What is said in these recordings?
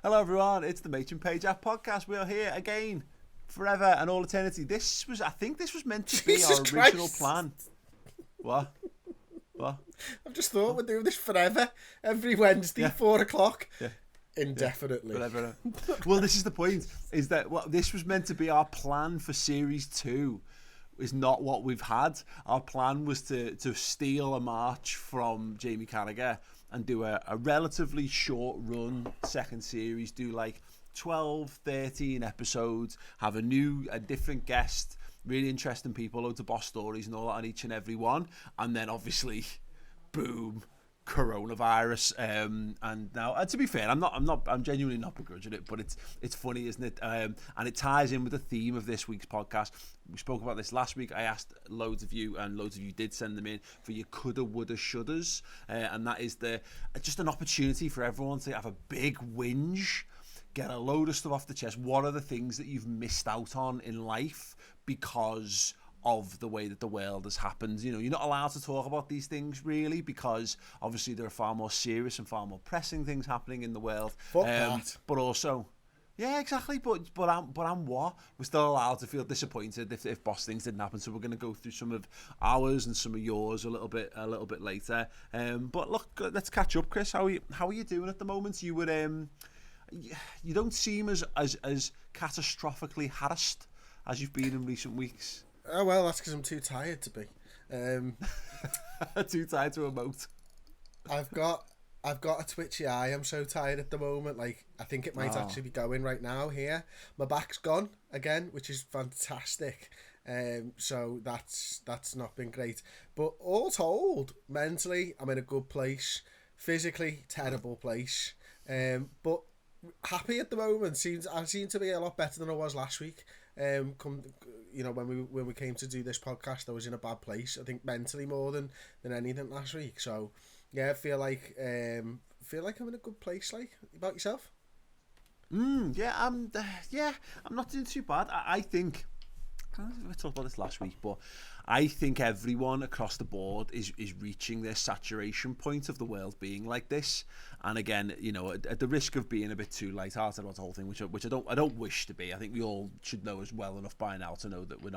Hello everyone, it's the Maych and Pajak podcast. We are here again, forever and all eternity. I think this was meant to be our original plan. What? I've just thought we're doing this forever, every Wednesday, 4 o'clock. Yeah. Indefinitely. Yeah, well, this is the point, is that this was meant to be our plan for Series 2. Is not what we've had. Our plan was to steal a march from Jamie Carragher and do a relatively short run second series, do like 12, 13 episodes, have a different guest, really interesting people, loads of boss stories and all that on each and every one, and then obviously, boom, coronavirus. And now, to be fair, I'm genuinely not begrudging it, but it's funny, isn't it? And it ties in with the theme of this week's podcast. We spoke about this last week. I asked loads of you, and loads of you did send them in for your coulda, woulda, shouldas, and that is just an opportunity for everyone to have a big whinge, get a load of stuff off the chest. What are the things that you've missed out on in life because of the way that the world has happened? You know, you're not allowed to talk about these things really, because obviously there are far more serious and far more pressing things happening in the world. Fuck that. But also, yeah, exactly. But I'm what? We're still allowed to feel disappointed if boss things didn't happen. So we're going to go through some of ours and some of yours a little bit later. But look, let's catch up, Chris. How are you doing at the moment? You would you don't seem as catastrophically harassed as you've been in recent weeks. Oh well, that's because I'm too tired to be. Too tired to emote. I've got a twitchy eye. I'm so tired at the moment. Like, I think it might actually be going right now here. My back's gone again, which is fantastic. So that's not been great. But all told, mentally, I'm in a good place. Physically, terrible place. But happy at the moment. I seem to be a lot better than I was last week. When we came to do this podcast, I was in a bad place. I think mentally more than anything last week. So yeah, I feel like I'm in a good place. Like, about yourself? I'm not doing too bad. I think we talked about this last week, but I think everyone across the board is reaching their saturation point of the world being like this. And again, you know, at the risk of being a bit too light-hearted about the whole thing, which I don't wish to be. I think we all should know as well enough by now to know that we're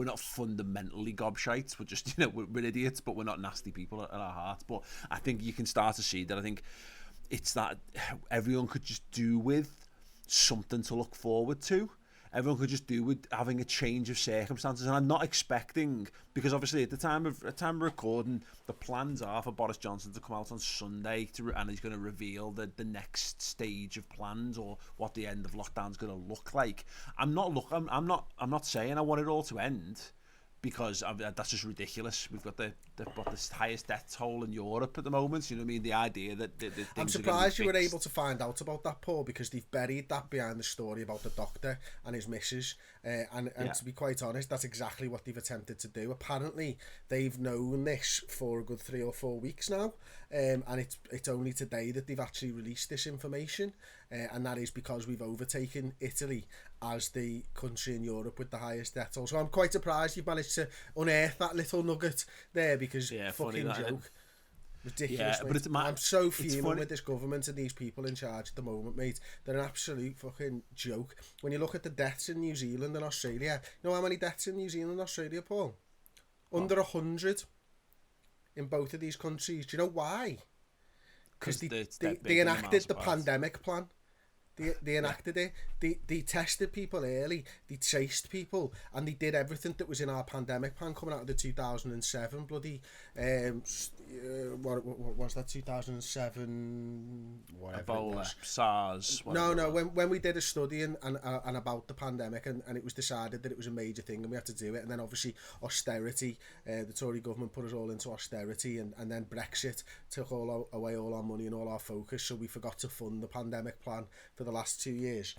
not fundamentally gobshites. We're just, you know, we're idiots, but we're not nasty people at our heart. But I think you can start to see that. I think it's that everyone could just do with something to look forward to. Everyone could just do with having a change of circumstances, and I'm not expecting, because obviously at the time of recording, the plans are for Boris Johnson to come out on Sunday and he's going to reveal the next stage of plans, or what the end of lockdown is going to look like. I'm not saying I want it all to end, because that's just ridiculous. We've got the highest death toll in Europe at the moment. You know what I mean? The idea that I'm surprised you were able to find out about that, Paul, because they've buried that behind the story about the doctor and his missus. And to be quite honest, that's exactly what they've attempted to do. Apparently, they've known this for a good 3 or 4 weeks now, and it's only today that they've actually released this information. And that is because we've overtaken Italy as the country in Europe with the highest death toll. So I'm quite surprised you've managed to unearth that little nugget there, because fucking joke. Ridiculous, yeah, but I'm so fuming with this government and these people in charge at the moment, mate. They're an absolute fucking joke. When you look at the deaths in New Zealand and Australia, you know how many deaths in New Zealand and Australia, Paul? Under 100 in both of these countries. Do you know why? Because they enacted the pandemic plan. They enacted it. They tested people early. They traced people, and they did everything that was in our pandemic plan coming out of the 2007 bloody what was that, 2007 Ebola, SARS. No, when we did a study and about the pandemic, and it was decided that it was a major thing and we had to do it, and then obviously austerity, the Tory government put us all into austerity, and then Brexit took away all our money and all our focus, so we forgot to fund the pandemic plan for the last 2 years.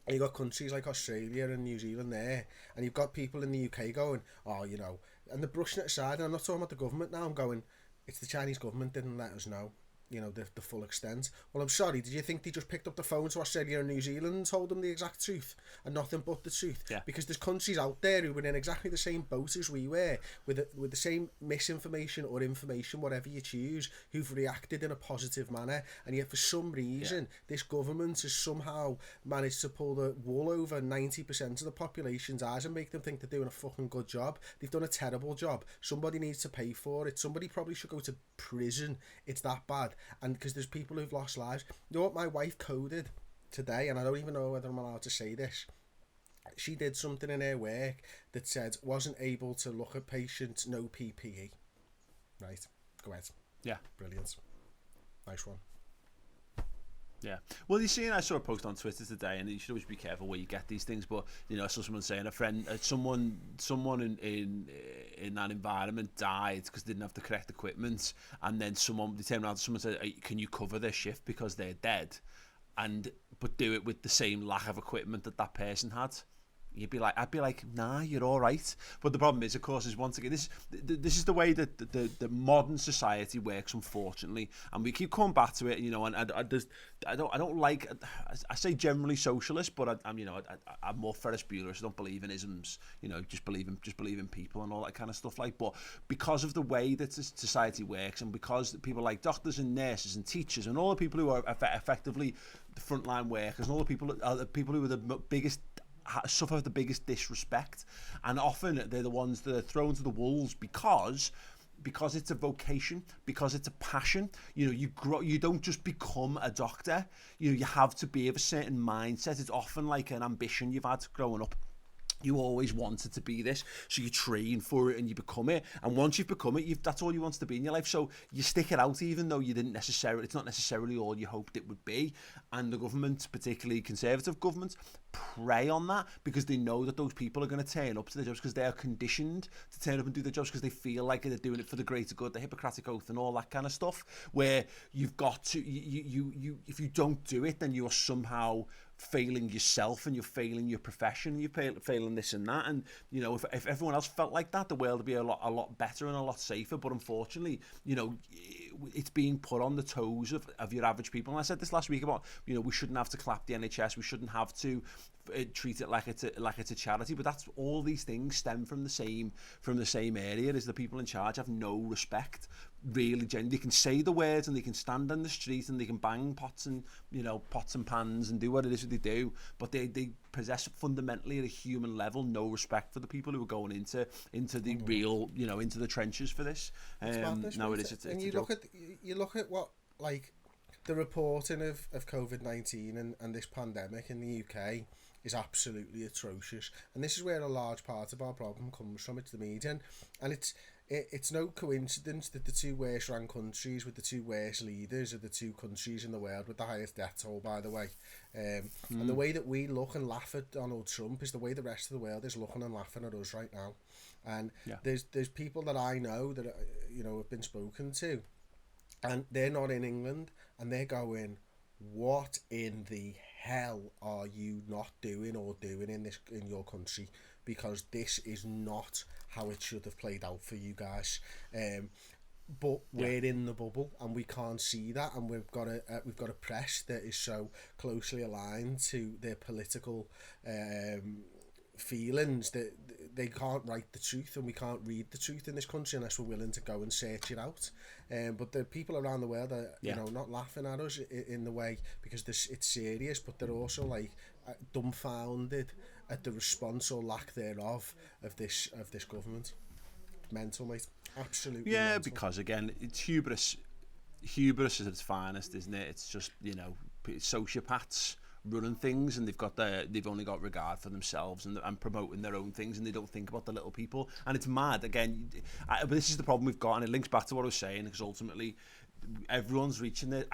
And you've got countries like Australia and New Zealand there, and you've got people in the UK going, oh, you know, and they're brushing it aside. And I'm not talking about the government now. I'm going, it's the Chinese government didn't let us know. you know, the full extent. Well, I'm sorry, did you think they just picked up the phone to Australia and New Zealand and told them the exact truth and nothing but the truth? Yeah. Because there's countries out there who were in exactly the same boat as we were, with the same misinformation or information, whatever you choose, who've reacted in a positive manner, and yet for some reason this government has somehow managed to pull the wool over 90% of the population's eyes and make them think they're doing a fucking good job. They've done a terrible job. Somebody needs to pay for it. Somebody probably should go to prison. It's that bad. And because there's people who've lost lives. You know what my wife coded today, and I don't even know whether I'm allowed to say this. She did something in her work that said wasn't able to look at patients, no PPE. Right, go ahead. Yeah, brilliant, nice one. Yeah. Well, you see, I saw a post on Twitter today, and you should always be careful where you get these things. But you know, I saw someone saying someone in that environment died because they didn't have the correct equipment, and then they turned around to someone and said, "Hey, can you cover their shift because they're dead?" But do it with the same lack of equipment that person had. I'd be like, nah, you're all right. But the problem is, of course, is once again, this is the way that the modern society works, unfortunately, and we keep coming back to it, you know. And I don't like, I say generally socialist, but I'm more Ferris Bueller. So I don't believe in isms, you know, just believe in people and all that kind of stuff. But because of the way that society works, and because people like doctors and nurses and teachers and all the people who are effectively the frontline workers and all the people who are the biggest, suffer the biggest disrespect, and often they're the ones that are thrown to the wolves because it's a vocation, because it's a passion. You know, you don't just become a doctor. You know, you have to be of a certain mindset. It's often like an ambition you've had growing up. You always wanted to be this, so you train for it and you become it. And once you've become it, that's all you want to be in your life. So you stick it out, even though it's not necessarily all you hoped it would be. And the government, particularly conservative governments, prey on that because they know that those people are going to turn up to their jobs because they are conditioned to turn up and do their jobs because they feel like they're doing it for the greater good, the Hippocratic Oath and all that kind of stuff. Where you've got to, you if you don't do it, then you are somehow failing yourself and you're failing your profession, you're failing this and that. And you know, if everyone else felt like that, the world would be a lot better and a lot safer. But unfortunately, you know, it's being put on the toes of your average people. And I said this last week about, you know, we shouldn't have to clap the NHS, we shouldn't have to treat it like it's a charity. But that's all, these things stem from the same area. Is the people in charge have no respect, really. They can say the words and they can stand on the street and they can bang pots and pans and do what it is that they do, but they possess fundamentally at a human level no respect for the people who are going into the real, you know, into the trenches for this. No, it is. It's and you look at what, like, the reporting of COVID-19 and this pandemic in the UK is absolutely atrocious, and this is where a large part of our problem comes from. It's the media, and it's no coincidence that the two worst ranked countries with the two worst leaders are the two countries in the world with the highest death toll, by the way. And the way that we look and laugh at Donald Trump is the way the rest of the world is looking and laughing at us right now. And there's people that I know that, you know, have been spoken to, and they're not in England, and they're going, what in the hell are you not doing or doing in your country? Because this is not how it should have played out for you guys. But we're in the bubble and we can't see that, and we've got a press that is so closely aligned to their political feelings that they can't write the truth, and we can't read the truth in this country unless we're willing to go and search it out. But the people around the world are, you know, not laughing at us in the way, because it's serious, but they're also like dumbfounded at the response or lack thereof of this government. Mental, mate. Absolutely. Yeah, mental. Because again, it's hubris at its finest, isn't it? It's just, you know, sociopaths running things, and they've only got regard for themselves and promoting their own things, and they don't think about the little people. And it's mad again, but this is the problem we've got, and it links back to what I was saying, because ultimately everyone's reaching their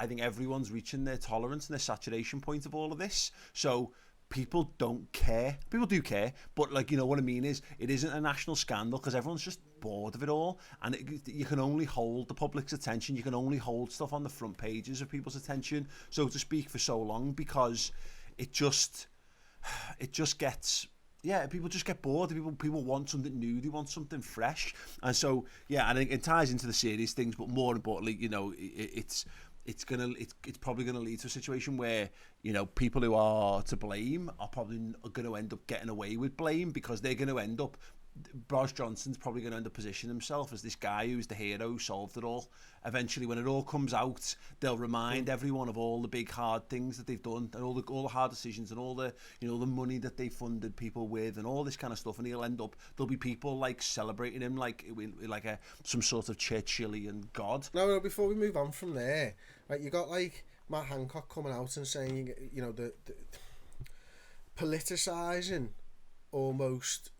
tolerance and their saturation point of all of this. So people don't care. People do care, but, like, you know what I mean, is it isn't a national scandal because everyone's just bored of it all, and you can only hold the public's attention, you can only hold stuff on the front pages of people's attention, so to speak, for so long, because it just gets, people just get bored. People want something new, they want something fresh. And so, I think it ties into the serious things, but more importantly, you know, it's it's probably gonna lead to a situation where, you know, people who are to blame are probably going to end up getting away with blame, because they're going to end up, Boris Johnson's probably going to end up positioning himself as this guy who's the hero who solved it all. Eventually, when it all comes out, they'll remind everyone of all the big hard things that they've done, and all the hard decisions, and all the, you know, the money that they funded people with, and all this kind of stuff. And he'll end up, there'll be people like celebrating him like some sort of Churchillian god. No, before we move on from there, like, you got like Matt Hancock coming out and saying, you know, the politicising almost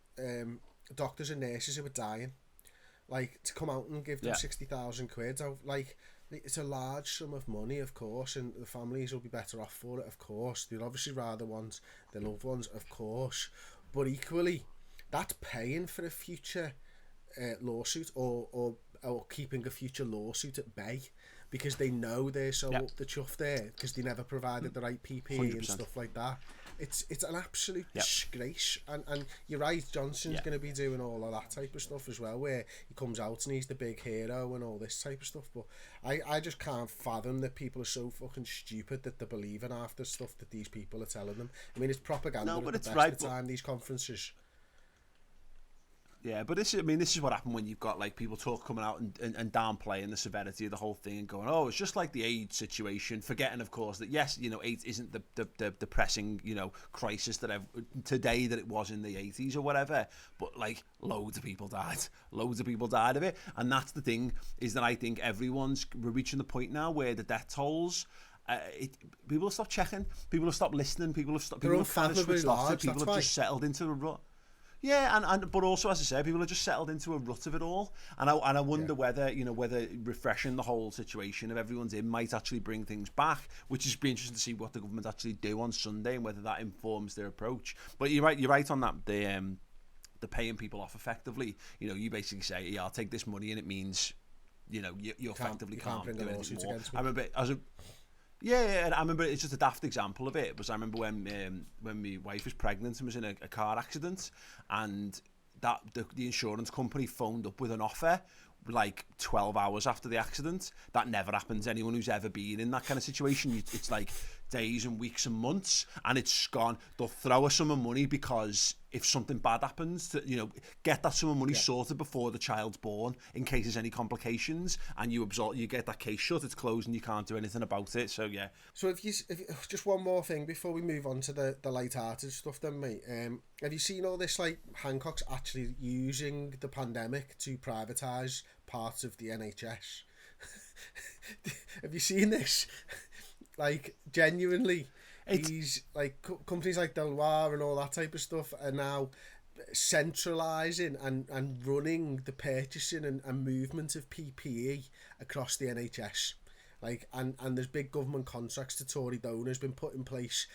doctors and nurses who are dying, like, to come out and give them 60,000 quid. Like, it's a large sum of money, of course, and the families will be better off for it, of course. They'd obviously rather want their loved ones, of course, but equally, that's paying for a future lawsuit, or keeping a future lawsuit at bay, because they know they're so up the chuff there because they never provided the right PPE 100%. And stuff like that. It's an absolute disgrace, and you're right, Johnson's going to be doing all of that type of stuff as well, where he comes out and he's the big hero and all this type of stuff. But I just can't fathom that people are so fucking stupid that they believe in half the stuff that these people are telling them. I mean, it's propaganda at the best of the time, these conferences. Yeah, but this is what happened when you've got like people coming out and downplaying the severity of the whole thing and going, oh, it's just like the AIDS situation, forgetting, of course, that yes, you know, AIDS isn't the pressing, you know, crisis that today that it was in the 80s or whatever, but like loads of people died of it. And that's the thing, is that I think we're reaching the point now where the death tolls, people have stopped checking, people have stopped listening, people have kind of switched off, people have just settled into a rut. Yeah, but also, as I said, people have just settled into a rut of it all, and I wonder whether refreshing the whole situation of everyone's in might actually bring things back, which is be interesting to see what the government actually do on Sunday and whether that informs their approach. But you're right on that. The paying people off effectively. You know, you basically say, yeah, I'll take this money, and it means, you know, you effectively can't do anything more. I remember and I remember, it's just a daft example of it, but I remember when my wife was pregnant and was in a car accident, and that the insurance company phoned up with an offer like 12 hours after the accident. That never happens. Anyone who's ever been in that kind of situation, it's like days and weeks and months, and it's gone. They'll throw a sum of money because if something bad happens, to, you know, get that sum of money sorted before the child's born in case there's any complications, and you get that case shut, it's closed, and you can't do anything about it. So yeah. So if just one more thing before we move on to the light-hearted stuff, then, mate. Have you seen all this, like, Hancock's actually using the pandemic to privatise parts of the NHS? Have you seen this? Like, genuinely, he's like companies like Deloitte and all that type of stuff are now centralising and running the purchasing and movement of PPE across the NHS. Like, and there's big government contracts to Tory donors been put in place.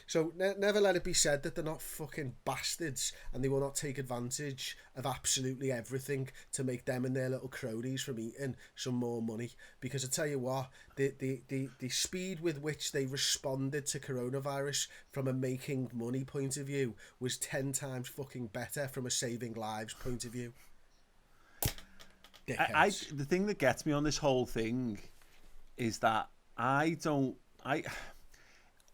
So never let it be said that they're not fucking bastards and they will not take advantage of absolutely everything to make them and their little cronies from eating some more money. Because I tell you what, the speed with which they responded to coronavirus from a making money point of view was 10 times fucking better from a saving lives point of view. The thing that gets me on this whole thing is that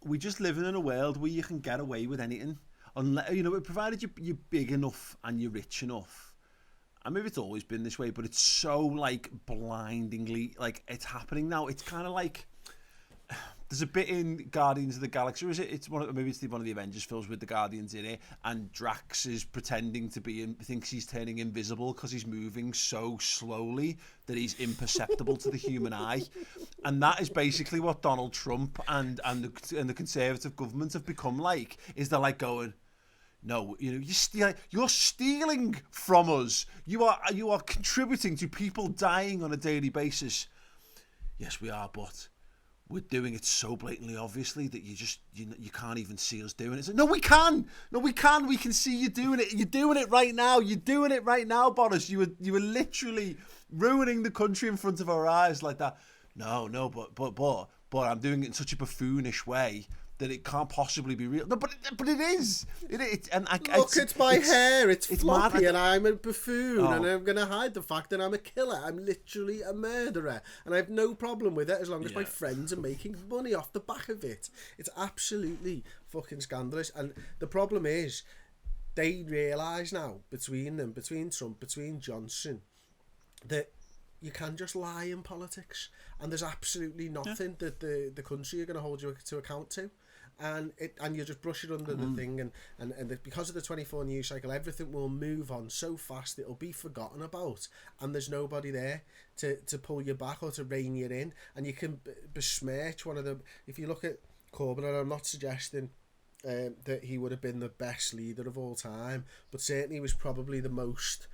we just live in a world where you can get away with anything, unless, you know, provided you're big enough and you're rich enough. And maybe it's always been this way, but it's so like blindingly, like, it's happening now. It's kind of like, there's a bit in Guardians of the Galaxy, or is it? Maybe it's one of the Avengers films with the Guardians in it, and Drax is pretending to thinks he's turning invisible because he's moving so slowly that he's imperceptible to the human eye, and that is basically what Donald Trump and the Conservative government have become like. Is they're like going, no, you know, you're stealing from us. You are contributing to people dying on a daily basis. Yes, we are, but we're doing it so blatantly, obviously, that you can't even see us doing it. So, no, we can. We can see you doing it. You're doing it right now, Boris. You were literally ruining the country in front of our eyes like that. No, but I'm doing it in such a buffoonish way that it can't possibly be real. No, but it is. Look, it's my hair. It's floppy, and I'm a buffoon, Oh. and I'm going to hide the fact that I'm a killer. I'm literally a murderer, and I have no problem with it as long as my friends are making money off the back of it. It's absolutely fucking scandalous, and the problem is, they realise now, between Trump, between Johnson, that you can just lie in politics, and there's absolutely nothing that the country are going to hold you to account to. And you just brush it under the thing, and because of the 24 news cycle, everything will move on so fast it'll be forgotten about, and there's nobody there to pull you back or to rein you in, and you can besmirch one of them. If you look at Corbyn, and I'm not suggesting that he would have been the best leader of all time, but certainly he was probably the most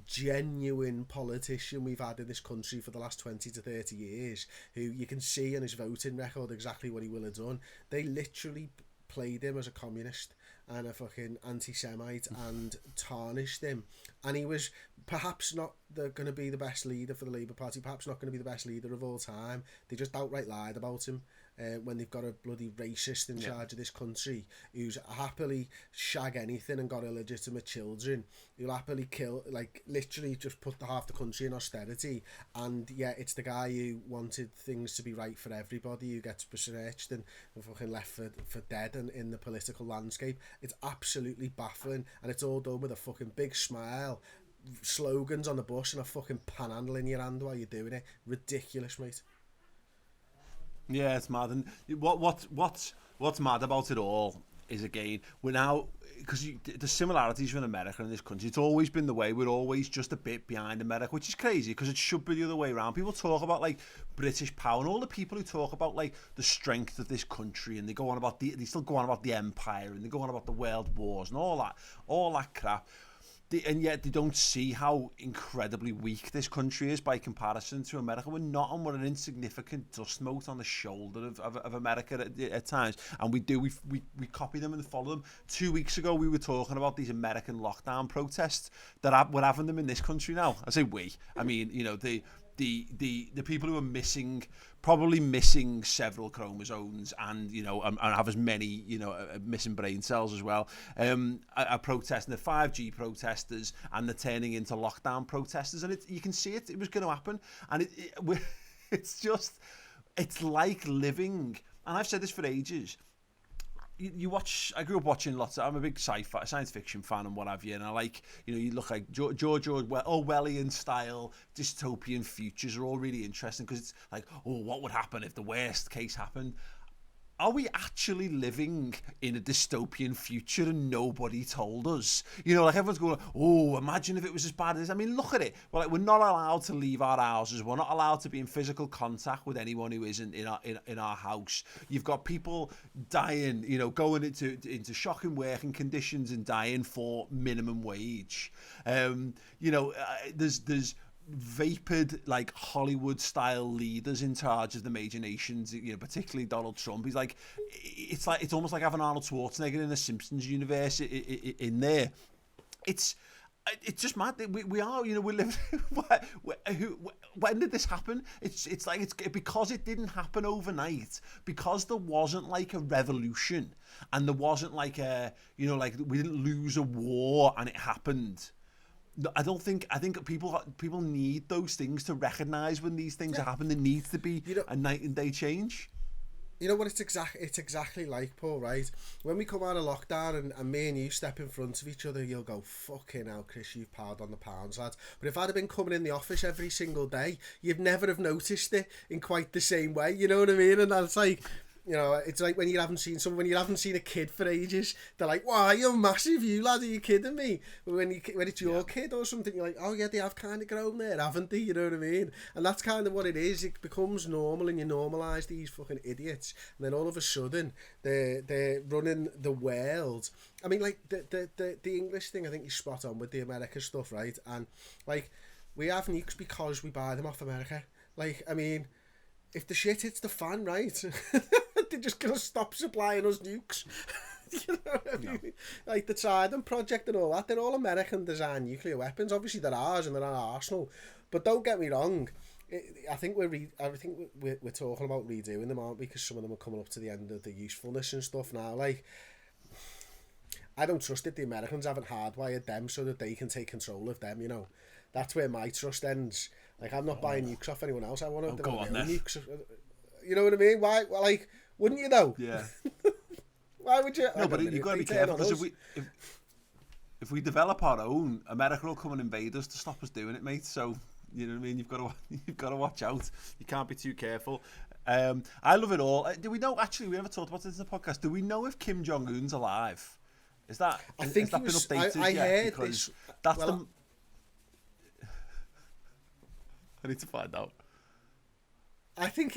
genuine politician we've had in this country for the last 20 to 30 years, who you can see on his voting record exactly what he will have done. They literally played him as a communist and a fucking anti-Semite and tarnished him, and he was perhaps not going to be the best leader for the Labour Party, perhaps not going to be the best leader of all time. They just outright lied about him. When they've got a bloody racist in charge of this country who's happily shag anything and got illegitimate children, who'll happily kill, like, literally just put half the country in austerity, and it's the guy who wanted things to be right for everybody who gets besmirched and fucking left for dead in the political landscape. It's absolutely baffling, and it's all done with a fucking big smile, slogans on the bus, and a fucking panhandle in your hand while you're doing it. Ridiculous, mate. Yeah, it's mad. And what's mad about it all is, again, we're now, because the similarities with America and this country, it's always been the way. We're always just a bit behind America, which is crazy because it should be the other way around. People talk about like British power, and all the people who talk about like the strength of this country, and they still go on about the empire, and they go on about the world wars and all that crap. And yet they don't see how incredibly weak this country is by comparison to America. We're an insignificant dust mote on the shoulder of America at times, and we copy them and follow them. 2 weeks ago we were talking about these American lockdown protests that we're having them in this country now. I say we, I mean, you know, the people who are probably missing several chromosomes, and you know, and have as many, you know, missing brain cells as well, are protesting. The 5G protesters, and they're turning into lockdown protesters, and you can see it was going to happen, and it's like living, and I've said this for ages. I grew up watching lots of, I'm a big science fiction fan and what have you, and I like, you know, you look like George Orwellian style dystopian futures are all really interesting, because it's like, oh, what would happen if the worst case happened? Are we actually living in a dystopian future and nobody told us? You know, like everyone's going, oh, imagine if it was as bad as... I mean, look at it. We're not allowed to leave our houses. We're not allowed to be in physical contact with anyone who isn't in our house. You've got people dying, you know, going into shocking working conditions and dying for minimum wage. You know, there's vapored, like, Hollywood style leaders in charge of the major nations, you know, particularly Donald Trump. He's like, it's almost like having Arnold Schwarzenegger in the Simpsons universe in there. It's just mad. We are, you know, we live. When did this happen? It's like because it didn't happen overnight, because there wasn't like a revolution, and there wasn't like a, you know, like we didn't lose a war and it happened. I think people need those things to recognise when these things happen. There needs to be a night and day change. You know what it's exactly like, Paul, right? When we come out of lockdown and me and you step in front of each other, you'll go, fucking hell, Chris, you've piled on the pounds, lads. But if I'd have been coming in the office every single day, you'd never have noticed it in quite the same way, you know what I mean? And that's like... You know, it's like when you haven't seen a kid for ages, they're like, wow, you're massive, you lad, are you kidding me? But when it's your kid or something, you're like, oh yeah, they have kind of grown there, haven't they? You know what I mean? And that's kind of what it is. It becomes normal, and you normalise these fucking idiots, and then all of a sudden they're running the world. I mean, like the English thing, I think you're spot on with the America stuff, right? And like, we have nukes because we buy them off America. Like, I mean, if the shit hits the fan, right, they're just going to stop supplying us nukes. You know what I mean? No. Like the Trident project and all that, they're all American design nuclear weapons. Obviously they're ours and they're our arsenal. But don't get me wrong, I think we're talking about redoing them, aren't we? Because some of them are coming up to the end of the usefulness and stuff now. Like, I don't trust it. The Americans haven't hardwired them so that they can take control of them. You know, that's where my trust ends. Like, I'm not buying nukes off anyone else. I want to develop my own nukes. You know what I mean? Why? Well, like, wouldn't you though? Yeah. Why would you? No, but you've got to be careful, because if we develop our own, America will come and invade us to stop us doing it, mate. So, you know what I mean? You've got to watch out. You can't be too careful. I love it all. Do we know? Actually, we never talked about this in the podcast. Do we know if Kim Jong-un's alive? Has that been updated I yet? heard because this. That's the. I need to find out. I think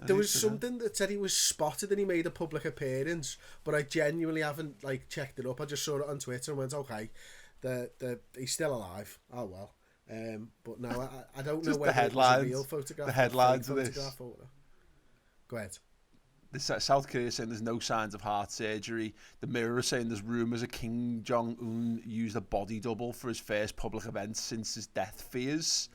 there was something that said he was spotted and he made a public appearance, but I genuinely haven't like checked it up. I just saw it on Twitter and went, okay, he's still alive. Oh well. But no, I don't know whether it was a real photograph. The headlines of this. Go ahead. South Korea saying there's no signs of heart surgery. The Mirror is saying there's rumours of Kim Jong-un used a body double for his first public event since his death fears.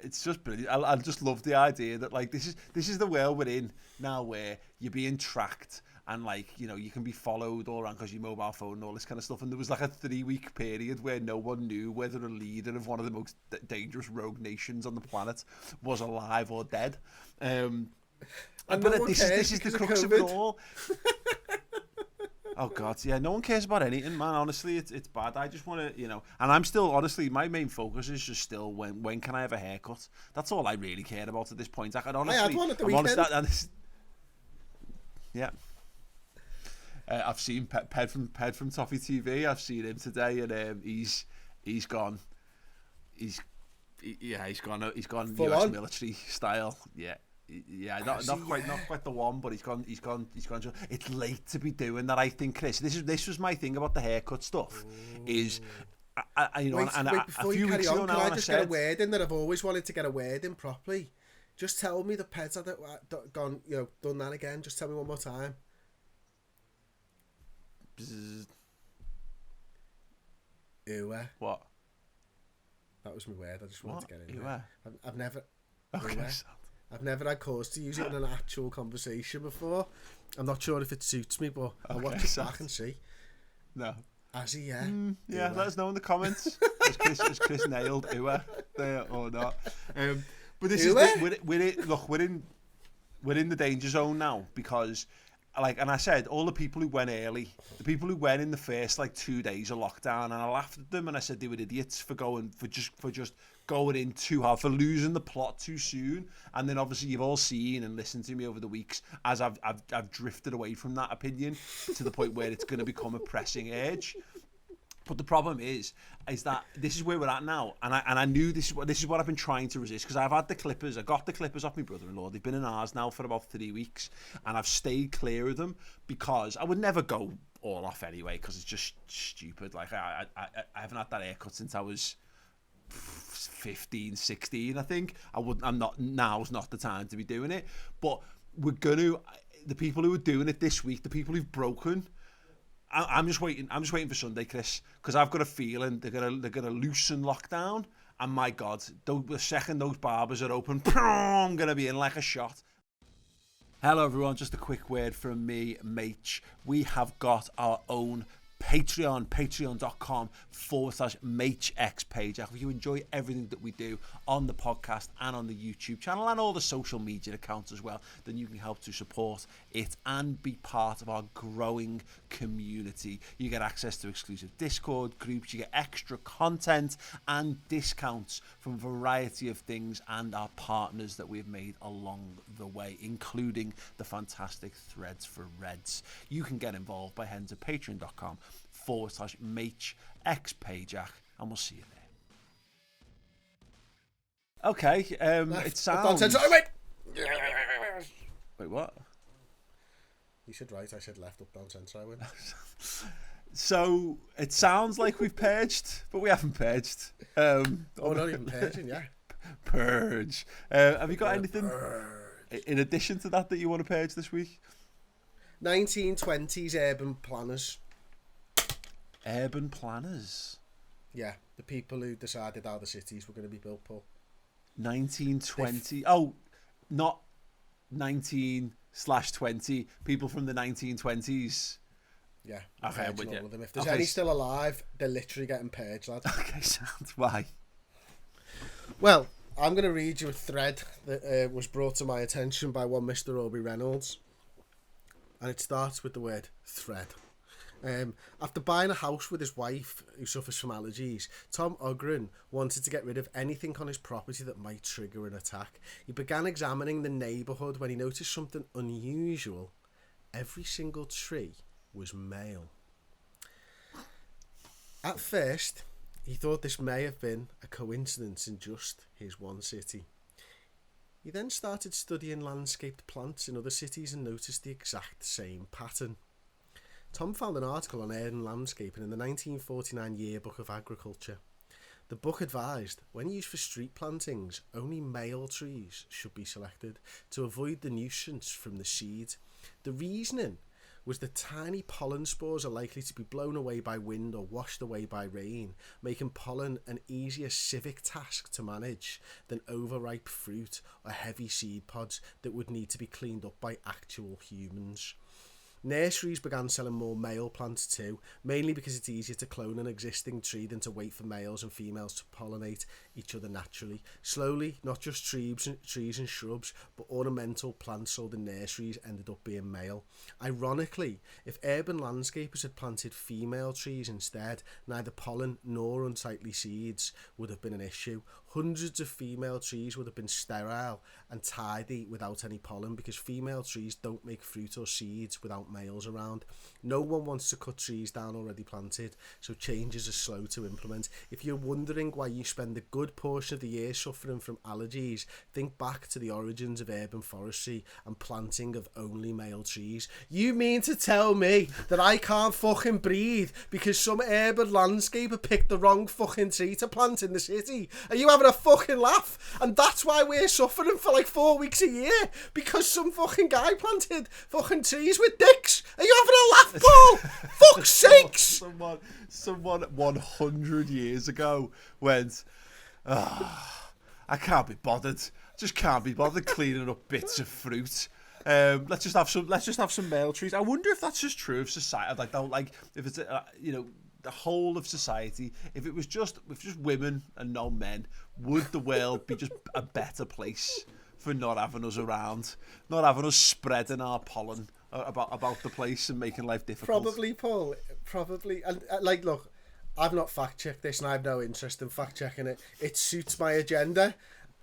It's just brilliant. I just love the idea that like this is the world we're in now, where you're being tracked and like, you know, you can be followed all around because your mobile phone and all this kind of stuff. And there was like a 3-week period where no one knew whether a leader of one of the most dangerous rogue nations on the planet was alive or dead. And but no this is the crux of it all. Oh God, yeah, no one cares about anything, man. Honestly, it's bad. I just want to, you know, and I'm still, honestly, my main focus is just still when can I have a haircut? That's all I really cared about at this point. I had one at the weekend. Yeah. I've seen Ped from Toffee TV. I've seen him today, and he's gone. He's gone Full US on. military style. Yeah, not quite the one, but he's gone. It's late to be doing that, I think, Chris. This was my thing about the haircut stuff. Is you know, wait, a few weeks ago now, can I just get a word in that I've always wanted to get a word in properly? Just tell me the Peds had gone, you know, done that again. Just tell me one more time. What? That was my word. I just wanted to get it in. I've never. Okay. I've never had cause to use it in an actual conversation before. I'm not sure if it suits me, but I'll watch it back and see. No. Has he? Yeah. Yeah. Let us know in the comments. Has Chris nailed Uwe there or not? But this we're in the danger zone now, because, like, and I said, all the people who went early, the people who went in the first like 2 days of lockdown, and I laughed at them and I said they were idiots for just going in too hard, for losing the plot too soon. And then obviously you've all seen and listened to me over the weeks as I've drifted away from that opinion to the point where it's going to become a pressing urge. But the problem is that this is where we're at now, and I knew this is what I've been trying to resist, because I've had the clippers. I got the clippers off my brother-in-law. They've been in ours now for about 3 weeks, and I've stayed clear of them because I would never go all off anyway, because it's just stupid. Like I haven't had that haircut since I was 15, 16, I think. Now's not the time to be doing it. But the people who are doing it this week, the people who've broken, I'm just waiting for Sunday, Chris, because I've got a feeling they're gonna loosen lockdown, and my God, the second those barbers are open, I'm gonna be in like a shot. Hello everyone, just a quick word from me, Maych. We have got our own Patreon, patreon.com/MaechX page. If you enjoy everything that we do on the podcast and on the YouTube channel and all the social media accounts as well, then you can help to support it and be part of our growing community. You get access to exclusive Discord groups, you get extra content and discounts from a variety of things and our partners that we've made along the way, including the fantastic Threads for Reds. You can get involved by heading to patreon.com/MaechX Pajak, and we'll see you there. Okay, it sounds... Wait, what? You said right, I said left, up, down, centre, I went. So, it sounds like we've purged, but we haven't purged. Not even purging, yeah. Purge. Have you got anything in addition to that you want to purge this week? 1920s urban planners. Urban planners? Yeah, the people who decided how the cities were going to be built, Paul. 1920. Oh, not 19/20. People from the 1920s. Yeah. Okay, I'm with all you. of them. If there's Okay, any still alive, they're literally getting purged, lad. Okay, sounds why. Well, I'm going to read you a thread that was brought to my attention by one Mr. Aubrey Reynolds. And it starts with the word thread. After buying a house with his wife, who suffers from allergies, Tom Ogren wanted to get rid of anything on his property that might trigger an attack. He began examining the neighbourhood when he noticed something unusual. Every single tree was male. At first, he thought this may have been a coincidence in just his one city. He then started studying landscaped plants in other cities and noticed the exact same pattern. Tom found an article on urban landscaping in the 1949 Yearbook of Agriculture. The book advised, when used for street plantings, only male trees should be selected to avoid the nuisance from the seed. The reasoning was that tiny pollen spores are likely to be blown away by wind or washed away by rain, making pollen an easier civic task to manage than overripe fruit or heavy seed pods that would need to be cleaned up by actual humans. Nurseries began selling more male plants too, mainly because it's easier to clone an existing tree than to wait for males and females to pollinate each other naturally. Slowly, not just trees and shrubs, but ornamental plants sold in nurseries ended up being male. Ironically, if urban landscapers had planted female trees instead, neither pollen nor unsightly seeds would have been an issue. Hundreds of female trees would have been sterile and tidy without any pollen, because female trees don't make fruit or seeds without males around. No one wants to cut trees down already planted, so changes are slow to implement. If you're wondering why you spend a good portion of the year suffering from allergies, think back to the origins of urban forestry and planting of only male trees. You mean to tell me that I can't fucking breathe because some urban landscaper picked the wrong fucking tree to plant in the city? Are you having a fucking laugh? And that's why we're suffering for like 4 weeks a year, because some fucking guy planted fucking trees with dicks. Are you having a laugh, Paul? Fuck's sakes! Someone 100 years ago went, I can't be bothered. Just can't be bothered cleaning up bits of fruit. Let's just have some male trees. I wonder if that's just true of society. Like if it's the whole of society. If it was just women and no men, would the world be just a better place for not having us around, not having us spreading our pollen about the place and making life difficult? Probably, Paul. Probably. And look, I've not fact-checked this and I have no interest in fact-checking it. It suits my agenda,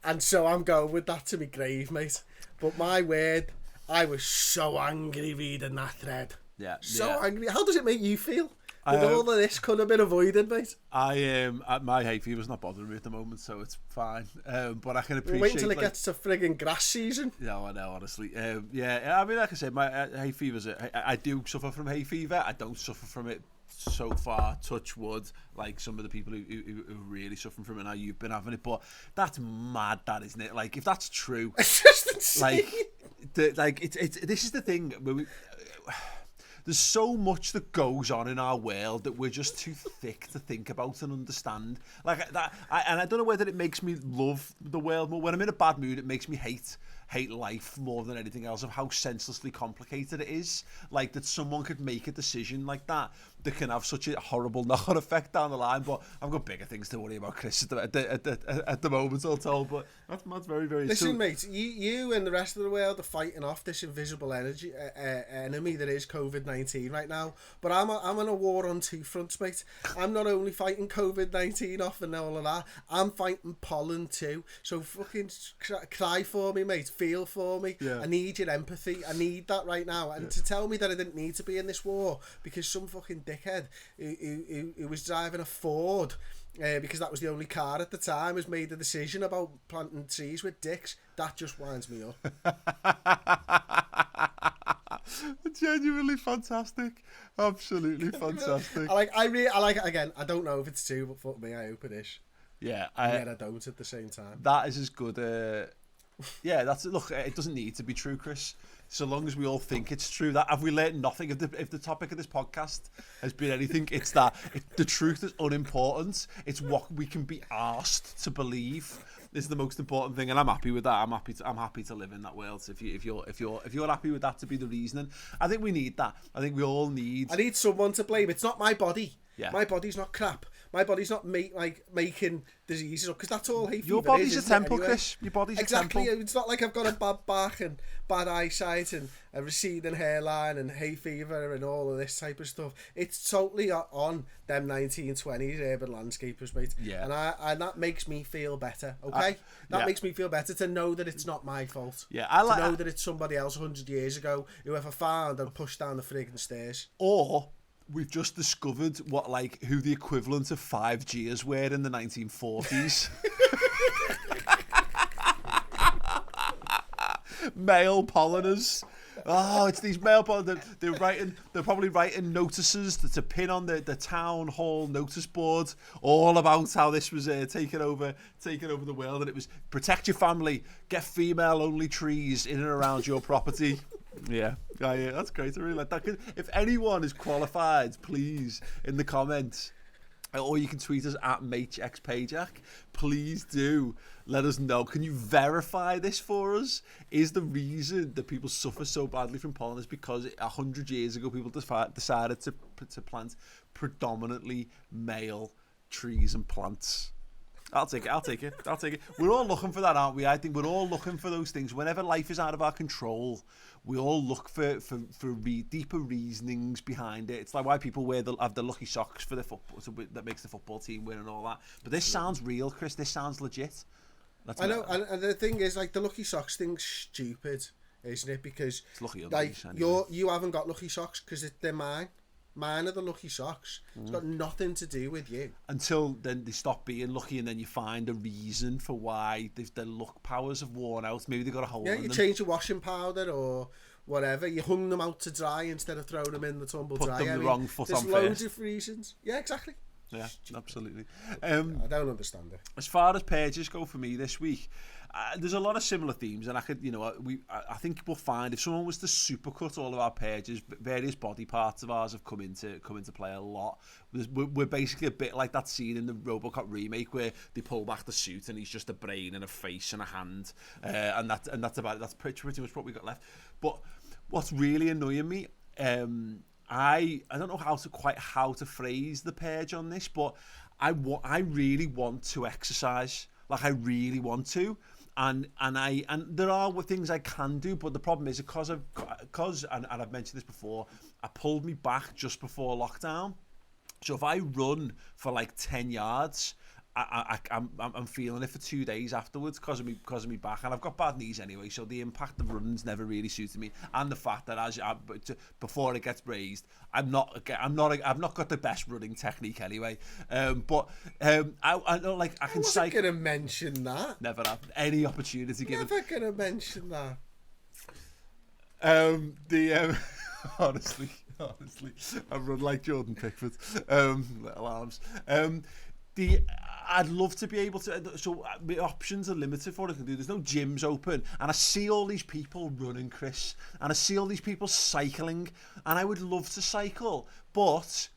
and so I'm going with that to my grave, mate. But my word, I was so angry reading that thread. Yeah. So angry. How does it make you feel? That all of this could have been avoided, mate? My hay fever's not bothering me at the moment, so it's fine. But I can appreciate. Wait until it gets to frigging grass season. No, I know, honestly. I mean, like I said, my hay fever's. I do suffer from hay fever. I don't suffer from it so far, touch wood, like some of the people who are really suffering from it now. You've been having it, but that's mad, that isn't it? Like, if that's true, it's just insane. This is the thing where there's so much that goes on in our world that we're just too thick to think about and understand. Like that, and I don't know whether it makes me love the world more. When I'm in a bad mood, it makes me hate life more than anything else, of how senselessly complicated it is. Like that someone could make a decision like that can have such a horrible knock-on effect down the line. But I've got bigger things to worry about, Chris, at the moment, all told. But that's very, very... Listen, mate, you and the rest of the world are fighting off this invisible enemy that is COVID-19 right now. But I'm on a war on two fronts, mate. I'm not only fighting COVID-19 off and all of that, I'm fighting pollen too. So fucking cry for me, mate. Feel for me. Yeah. I need your empathy. I need that right now. And to tell me that I didn't need to be in this war because some fucking dickhead who was driving a Ford, because that was the only car at the time, has made a decision about planting trees with dicks. That just winds me up. Genuinely fantastic. Absolutely fantastic. I like it again. I don't know if it's true, but fuck me, I hope it is. Yeah, I don't at the same time. That is as good. Yeah, look. It doesn't need to be true, Chris. So long as we all think it's true. That have we learned nothing? If the topic of this podcast has been anything, it's that the truth is unimportant. It's what we can be asked to believe. is the most important thing, and I'm happy with that. I'm happy to live in that world. So if you're happy with that to be the reasoning, I think we need that. I think we all need. I need someone to blame. It's not my body. Yeah. My body's not crap. My body's not making diseases up, because that's all hay fever. Your body's is, a temple, anyway? Chris. Your body's exactly. a temple. It's not like I've got a bad back and bad eyesight and a receding hairline and hay fever and all of this type of stuff. It's totally on them 1920s urban landscapers, mate. Yeah. And that makes me feel better. Okay, that makes me feel better to know that it's not my fault. Yeah, to know that it's somebody else 100 years ago who ever found and pushed down the frigging stairs. Or we've just discovered who the equivalent of 5G is were in the 1940s. Male polliners. Oh, it's these male polliners. They're probably writing notices to pin on the town hall notice board, all about how this was taking over the world, and it was protect your family, get female only trees in and around your property. Yeah, that's great. I really like that. If anyone is qualified, please in the comments, or you can tweet us at Pajak. Please do let us know. Can you verify this for us? Is the reason that people suffer so badly from pollen is because 100 years ago people decided to plant predominantly male trees and plants? I'll take it. We're all looking for that, aren't we? I think we're all looking for those things. Whenever life is out of our control, we all look for deeper reasonings behind it. It's like why people have the lucky socks for the football, so that makes the football team win and all that. But this sounds real, Chris. This sounds legit. I know, and the thing is, like, the lucky socks thing's stupid, isn't it? Because it's lucky like anyway. you haven't got lucky socks because they're mine. Mine are the lucky socks. It's got nothing to do with you. Until then they stop being lucky, and then you find a reason for why their luck powers have worn out. Maybe they got a hole in them. Yeah, you change your washing powder or whatever. You hung them out to dry instead of throwing them in the tumble Put dry. them the wrong foot on first. There's loads of reasons. Yeah, exactly. Yeah, absolutely. I don't understand it. As far as pages go for me this week, there's a lot of similar themes, and I think we'll find if someone was to supercut all of our pages, various body parts of ours have come into play a lot. We're basically a bit like that scene in the RoboCop remake where they pull back the suit and he's just a brain and a face and a hand, and that's about it. That's pretty much what we got left. But what's really annoying me, I don't know how to phrase the page on this, but I really want to exercise. Like, I really want to, and there are things I can do, but the problem is because I've mentioned this before, I pulled me back just before lockdown. So if I run for like 10 yards, I'm feeling it for 2 days afterwards because of me back, and I've got bad knees anyway. So the impact of running's never really suited me, and the fact that before it gets raised, I've not got the best running technique anyway. I know, like, I can cycle. I'm gonna mention that. Never have any opportunity given. Never gonna mention that. Honestly, I run like Jordan Pickford. Little arms. I'd love to be able to. So my options are limited for what I can do. There's no gyms open, and I see all these people running, Chris, and I see all these people cycling, and I would love to cycle, but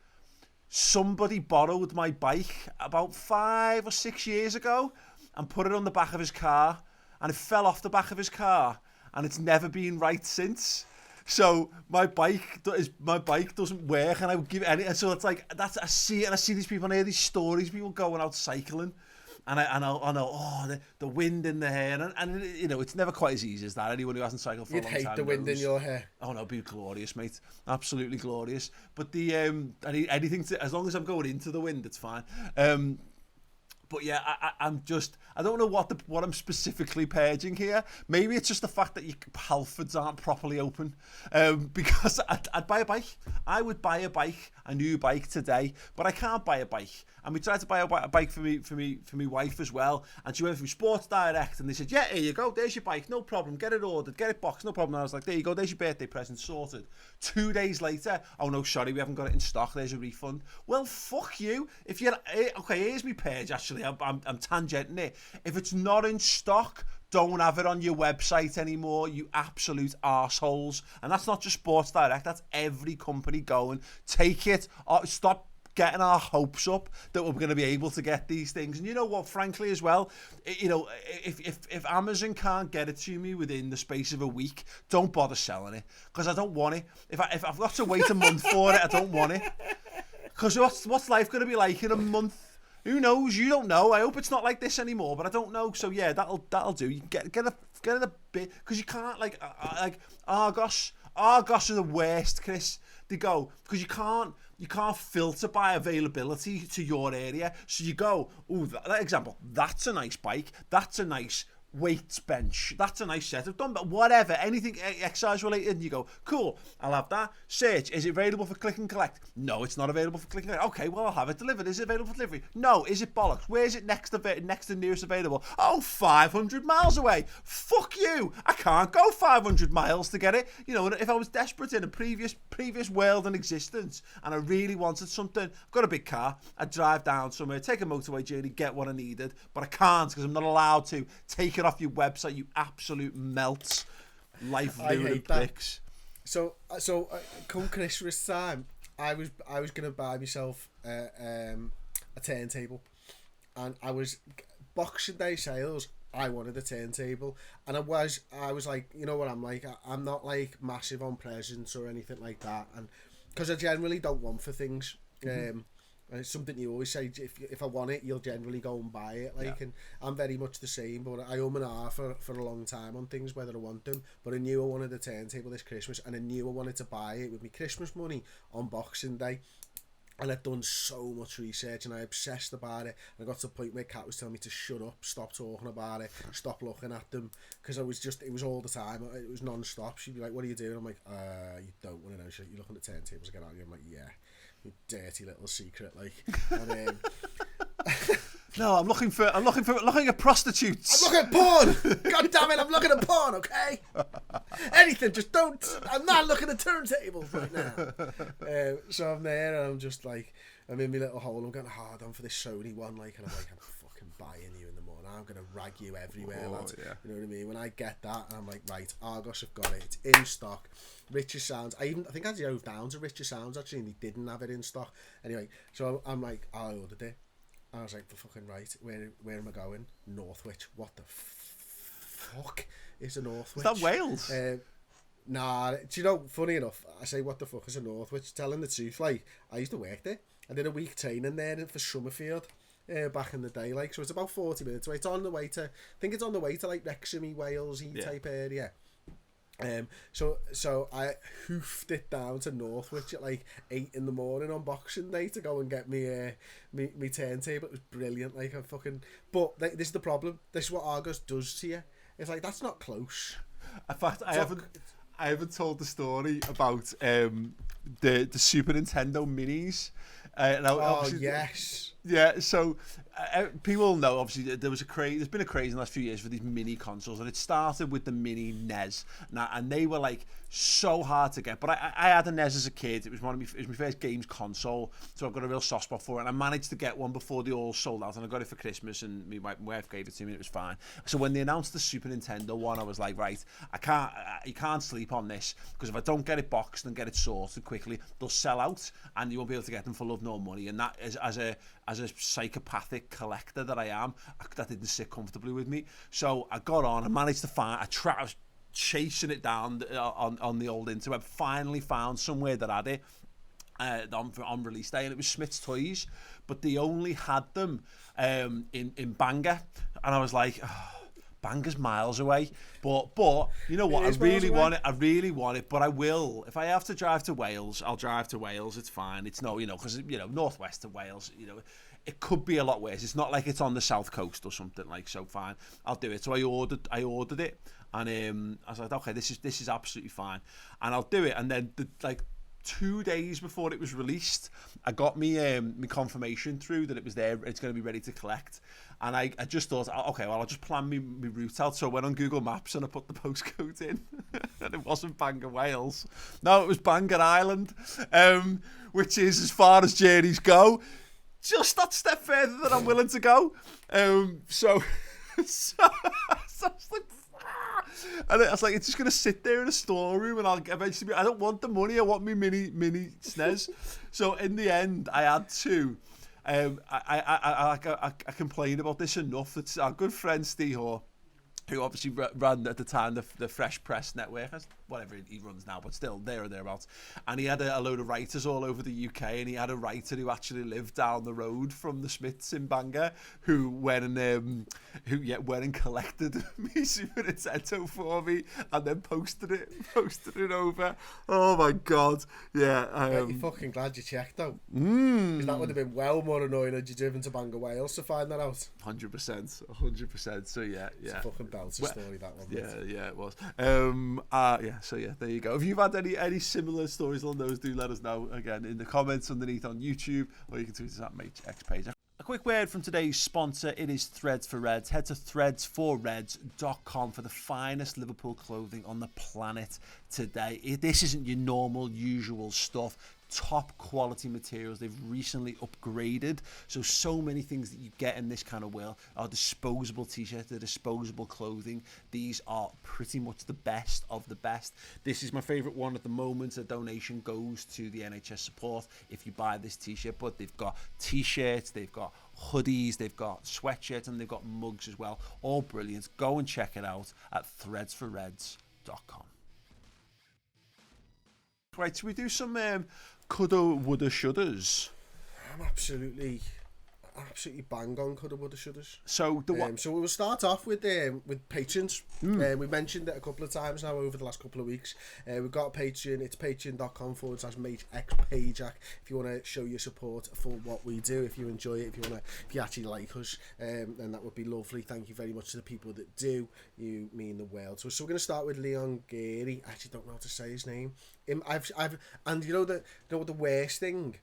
somebody borrowed my bike about 5 or 6 years ago and put it on the back of his car, and it fell off the back of his car, and it's never been right since. So my bike doesn't work, and I would give it any. And so it's like I see these people, and I hear these stories, people going out cycling, and I know the wind in the hair, and you know, it's never quite as easy as that. Anyone who hasn't cycled for a long time You'd hate the wind in your hair. Oh no, it'd be glorious, mate. Absolutely glorious. But anything as long as I'm going into the wind, it's fine. But yeah, I don't know what I'm specifically paging here. Maybe it's just the fact that your Halfords aren't properly open. Because I'd buy a bike. I would buy a new bike today, but I can't buy a bike. And we tried to buy a bike for me wife as well. And she went through Sports Direct, and they said, yeah, here you go, there's your bike, no problem, get it ordered, get it boxed, no problem. And I was like, there you go, there's your birthday present, sorted. 2 days later, oh no, sorry, we haven't got it in stock, there's a refund. Well, fuck you. If you're okay, here's my page. Actually, I'm tangenting it. If it's not in stock, don't have it on your website anymore, you absolute arseholes. And that's not just Sports Direct, that's every company going. Take it, stop getting our hopes up that we're going to be able to get these things. And you know what, frankly as well, if Amazon can't get it to me within the space of a week, don't bother selling it, because I don't want it. If I've got to wait a month for it, I don't want it. Because what's life going to be like in a month? Who knows? You don't know. I hope it's not like this anymore, but I don't know. So yeah, that'll do. You can get a bit, because you can't like Argos are the worst, Chris. They go, because you can't filter by availability to your area. So you go, oh, that example, that's a nice bike. That's a nice weights bench. That's a nice set. I've done, but whatever, anything exercise related, and you go, cool, I'll have that. Search, is it available for click and collect? No, it's not available for click and collect. Okay, well, I'll have it delivered. Is it available for delivery? No. Is it bollocks? Where's it next to nearest available? Oh, 500 miles away. Fuck you. I can't go 500 miles to get it. You know, if I was desperate in a previous world and existence and I really wanted something, I've got a big car, I'd drive down somewhere, take a motorway journey, get what I needed, but I can't, because I'm not allowed to take it off your website, you absolute melts, life ruining pricks. So come Christmas time, I was gonna buy myself a turntable, and I was Boxing Day sales. I wanted a turntable, and I was like, you know what I'm like, I'm not like massive on presents or anything like that, and because I generally don't want for things. It's something you always say, if I want it, you'll generally go and buy it, like, and I'm very much the same, but I and ah for a long time on things, whether I want them, but I knew I wanted a turntable this Christmas, and I knew I wanted to buy it with my Christmas money on Boxing Day, and I'd done so much research, and I obsessed about it, and I got to the point where Kat was telling me to shut up, stop talking about it, stop looking at them, because it was all the time, it was non-stop. She'd be like, what are you doing? I'm like, you don't want to know. She's like, you looking at turntables again, aren't you? I'm like, yeah. You dirty little secret, like. And, no, I'm looking at prostitutes. I'm looking at porn. God damn it, I'm looking at porn. Okay. Anything, just don't. I'm not looking at turntables right now. So I'm there, and I'm just like, I'm in my little hole. I'm going hard on for this Sony one, like, and I'm like, I'm fucking buying you in the morning. I'm gonna rag you everywhere, lads. Yeah. You know what I mean? When I get that, I'm like, right, Argos have got it. It's in stock. Richer Sounds. I think I drove down to Richer Sounds actually, and they didn't have it in stock. Anyway, so I'm like, I ordered it. I was like, the fucking right. Where am I going? Northwich. What the fuck is a Northwich? Is that Wales? Nah. Do you know? Funny enough, I say, what the fuck is a Northwich? Telling the truth, like, I used to work there. I did a week training there for Summerfield. Back in the day, like, so it's about 40 minutes away. It's on the way to, I think it's on the way to like Wrexham, Walesy type area. So I hoofed it down to Northwich at like 8 in the morning on Boxing Day to go and get me turntable. It was brilliant, like, I fucking. But this is the problem. This is what Argos does to you. It's like, that's not close. In fact, I haven't told the story about the Super Nintendo Minis. Yes. Yeah, so people know, obviously, there's been a craze in the last few years for these mini consoles, and it started with the mini NES, and they were like so hard to get. But I had a NES as a kid. It was my first games console, so I've got a real soft spot for it. And I managed to get one before they all sold out, and I got it for Christmas, and my wife gave it to me, and it was fine. So when they announced the Super Nintendo one, I was like, right, you can't sleep on this, because if I don't get it boxed and get it sorted quickly, they'll sell out, and you won't be able to get them for love nor money. And that is, as a psychopathic collector that I am, that didn't sit comfortably with me. So I got on, I managed to find, I was chasing it down on the old interweb, finally found somewhere that had it on release day, and it was Smith's Toys, but they only had them in Bangor, and I was like, oh, Bangor's miles away, but you know what, I really want it, but I will. If I have to drive to Wales, I'll drive to Wales. It's fine. It's no, because northwest of Wales, it could be a lot worse. It's not like it's on the south coast or something, like, so fine, I'll do it. So I ordered it, and I was like, okay, this is absolutely fine, and I'll do it. And then 2 days before it was released, I got me confirmation through that it was there. It's going to be ready to collect. And I just thought, okay, well, I'll just plan my route out. So I went on Google Maps and I put the postcode in. And it wasn't Bangor, Wales. No, it was Bangor Island, which is, as far as journeys go, just that step further than I'm willing to go. So I was like, And I was like, it's just going to sit there in a storeroom and I'll eventually I don't want the money, I want me mini SNES. So in the end, I had to. I complained about this enough that our good friend Steve Hoare, who obviously ran at the time the Fresh Press Network, whatever he runs now, but still there or thereabouts. And he had a load of writers all over the UK, and he had a writer who actually lived down the road from the Smiths in Bangor, who went and collected me Super Nintendo for me, and then posted it over. Oh my god, yeah. You're fucking glad you checked though, because that would have been well more annoying had you driven to Bangor, Wales to find that out. 100%. So yeah. It's a fucking belter story, that one. Yeah, it was. So yeah, there you go. If you've had any similar stories on those, do let us know again in the comments underneath on YouTube, or you can tweet us at Maych Page. A quick word from today's sponsor. It is Threads for Reds. Head to threadsforreds.com for the finest Liverpool clothing on the planet today. This isn't your normal, usual stuff. Top quality materials. They've recently upgraded, so many things that you get in this kind of world are disposable t-shirts, they're disposable clothing. These are pretty much the best of the best. This is my favorite one at the moment. A donation goes to the NHS support if you buy this t-shirt, but they've got t-shirts, they've got hoodies, they've got sweatshirts, and they've got mugs as well. All brilliant. Go and check it out at threadsforreds.com. Right, so we do some coulda, woulda, shouldas. I'm absolutely bang on coulda, woulda, shouldas. So so we'll start off with patrons. We mentioned it a couple of times now over the last couple of weeks. We've got a Patreon. It's patreon.com/Pajak if you want to show your support for what we do. If you enjoy it, if you actually like us, then that would be lovely. Thank you very much to the people that do. You mean the world. So we're going to start with Leon Gary. I actually don't know how to say his name. And you know the worst thing,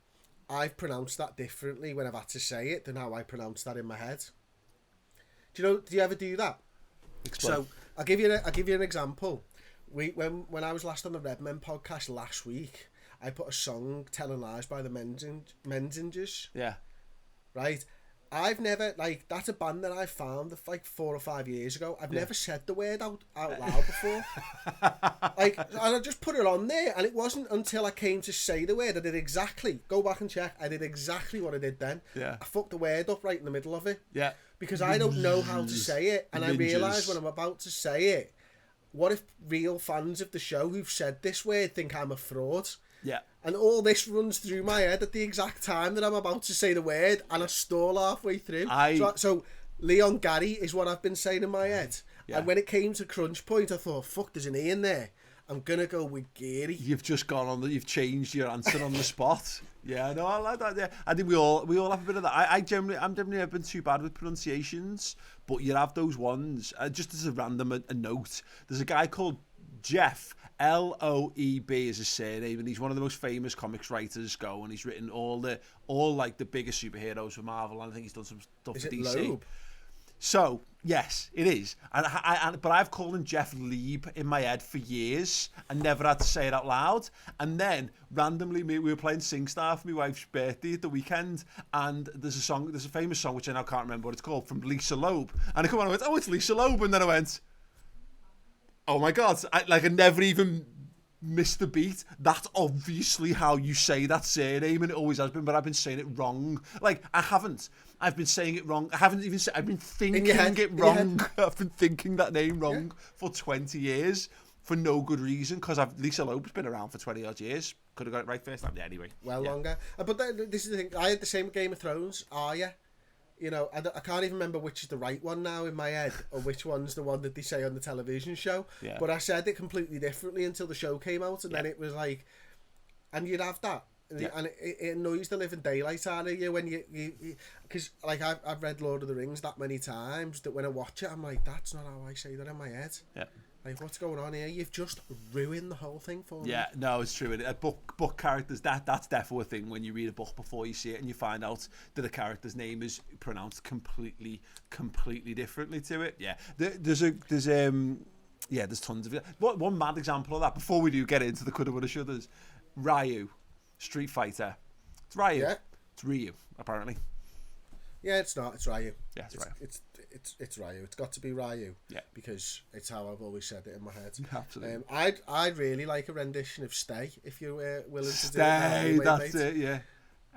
I've pronounced that differently when I've had to say it than how I pronounce that in my head. Do you ever do that? Explain. So I'll give you an example. When I was last on the Redmen podcast last week, I put a song "Telling Lies" by the Menzingers. Yeah. Right. I've never, that's a band that I found 4 or 5 years ago. I've never said the word out loud before. And I just put it on there, and it wasn't until I came to say the word, go back and check, I did exactly what I did then. Yeah. I fucked the word up right in the middle of it. Yeah. Because I don't know how to say it, and I realise when I'm about to say it, what if real fans of the show who've said this word think I'm a fraud? Yeah. And all this runs through my head at the exact time that I'm about to say the word, and I stall halfway through. So Leon Gary is what I've been saying in my head. Yeah. And when it came to crunch point, I thought, fuck, there's an E in there. I'm going to go with Gary. You've just you've changed your answer on the spot. Yeah, no, I like that. Yeah. I think we all have a bit of that. I'm generally never been too bad with pronunciations, but you have those ones. Just as a random note, there's a guy called Jeff, Loeb is his surname, and he's one of the most famous comics writers go, and he's written all the biggest superheroes for Marvel, and I think he's done some stuff for DC. Loeb? So yes, it is, but I've called him Jeff Lieb in my head for years and never had to say it out loud. And then randomly, we were playing SingStar for my wife's birthday at the weekend, and there's a famous song which I now can't remember what it's called, from Lisa Loeb, and I come on and went, oh, it's Lisa Loeb, and then I went, oh my god, I never even missed the beat. That's obviously how you say that surname, and it always has been, but I've been saying it wrong. I haven't. I've been saying it wrong. I haven't even said, I've been thinking it wrong. I've been thinking that name wrong for 20 years for no good reason, because Lisa Loeb's been around for 20 odd years. Could have got it right first time. Yeah, anyway. Longer. But this is the thing. I had the same with Game of Thrones. Arya. You know, I can't even remember which is the right one now in my head, or which one's the one that they say on the television show. Yeah. But I said it completely differently until the show came out, and then it was like, and you'd have that, and it annoys the living daylight out of you when you because I've read Lord of the Rings that many times that when I watch it, I'm like, that's not how I say that in my head. Yeah. Like, what's going on here? You've just ruined the whole thing for me. Yeah, no, it's true. Book characters, that's definitely a thing when you read a book before you see it and you find out that the character's name is pronounced completely differently to it. Yeah, there's tons of it. One mad example of that, before we do get into the coulda, woulda, shouldas, Ryu, Street Fighter. It's Ryu. Yeah. It's Ryu, apparently. Yeah, it's not. It's Ryu. Yeah, it's Ryu. it's Ryu. It's got to be Ryu. Yeah. Because it's how I've always said it in my head. Absolutely. I'd really like a rendition of Stay if you're willing to do it. Stay, that's it, yeah.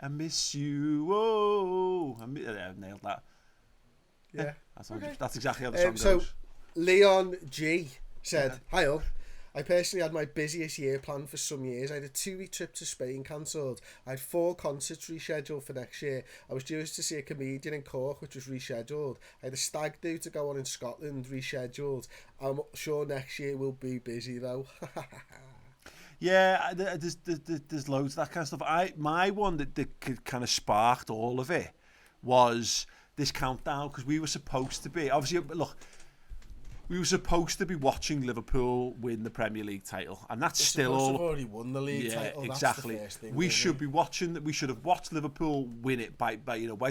I miss you, oh. I nailed that. Yeah. That's exactly how the song goes. So, Leon G said, Hi all. I personally had my busiest year planned for some years. I had a 2-week trip to Spain cancelled. I had 4 concerts rescheduled for next year. I was due to see a comedian in Cork, which was rescheduled. I had a stag do to go on in Scotland, rescheduled. I'm sure next year will be busy though. Yeah, there's loads of that kind of stuff. My one that kind of sparked all of it was this countdown, because we were supposed to be, obviously, look, we were supposed to be watching Liverpool win the Premier League title, and that's still all. They've already won the league title. Exactly. That's the first thing, we should be watching. We should have watched Liverpool win it by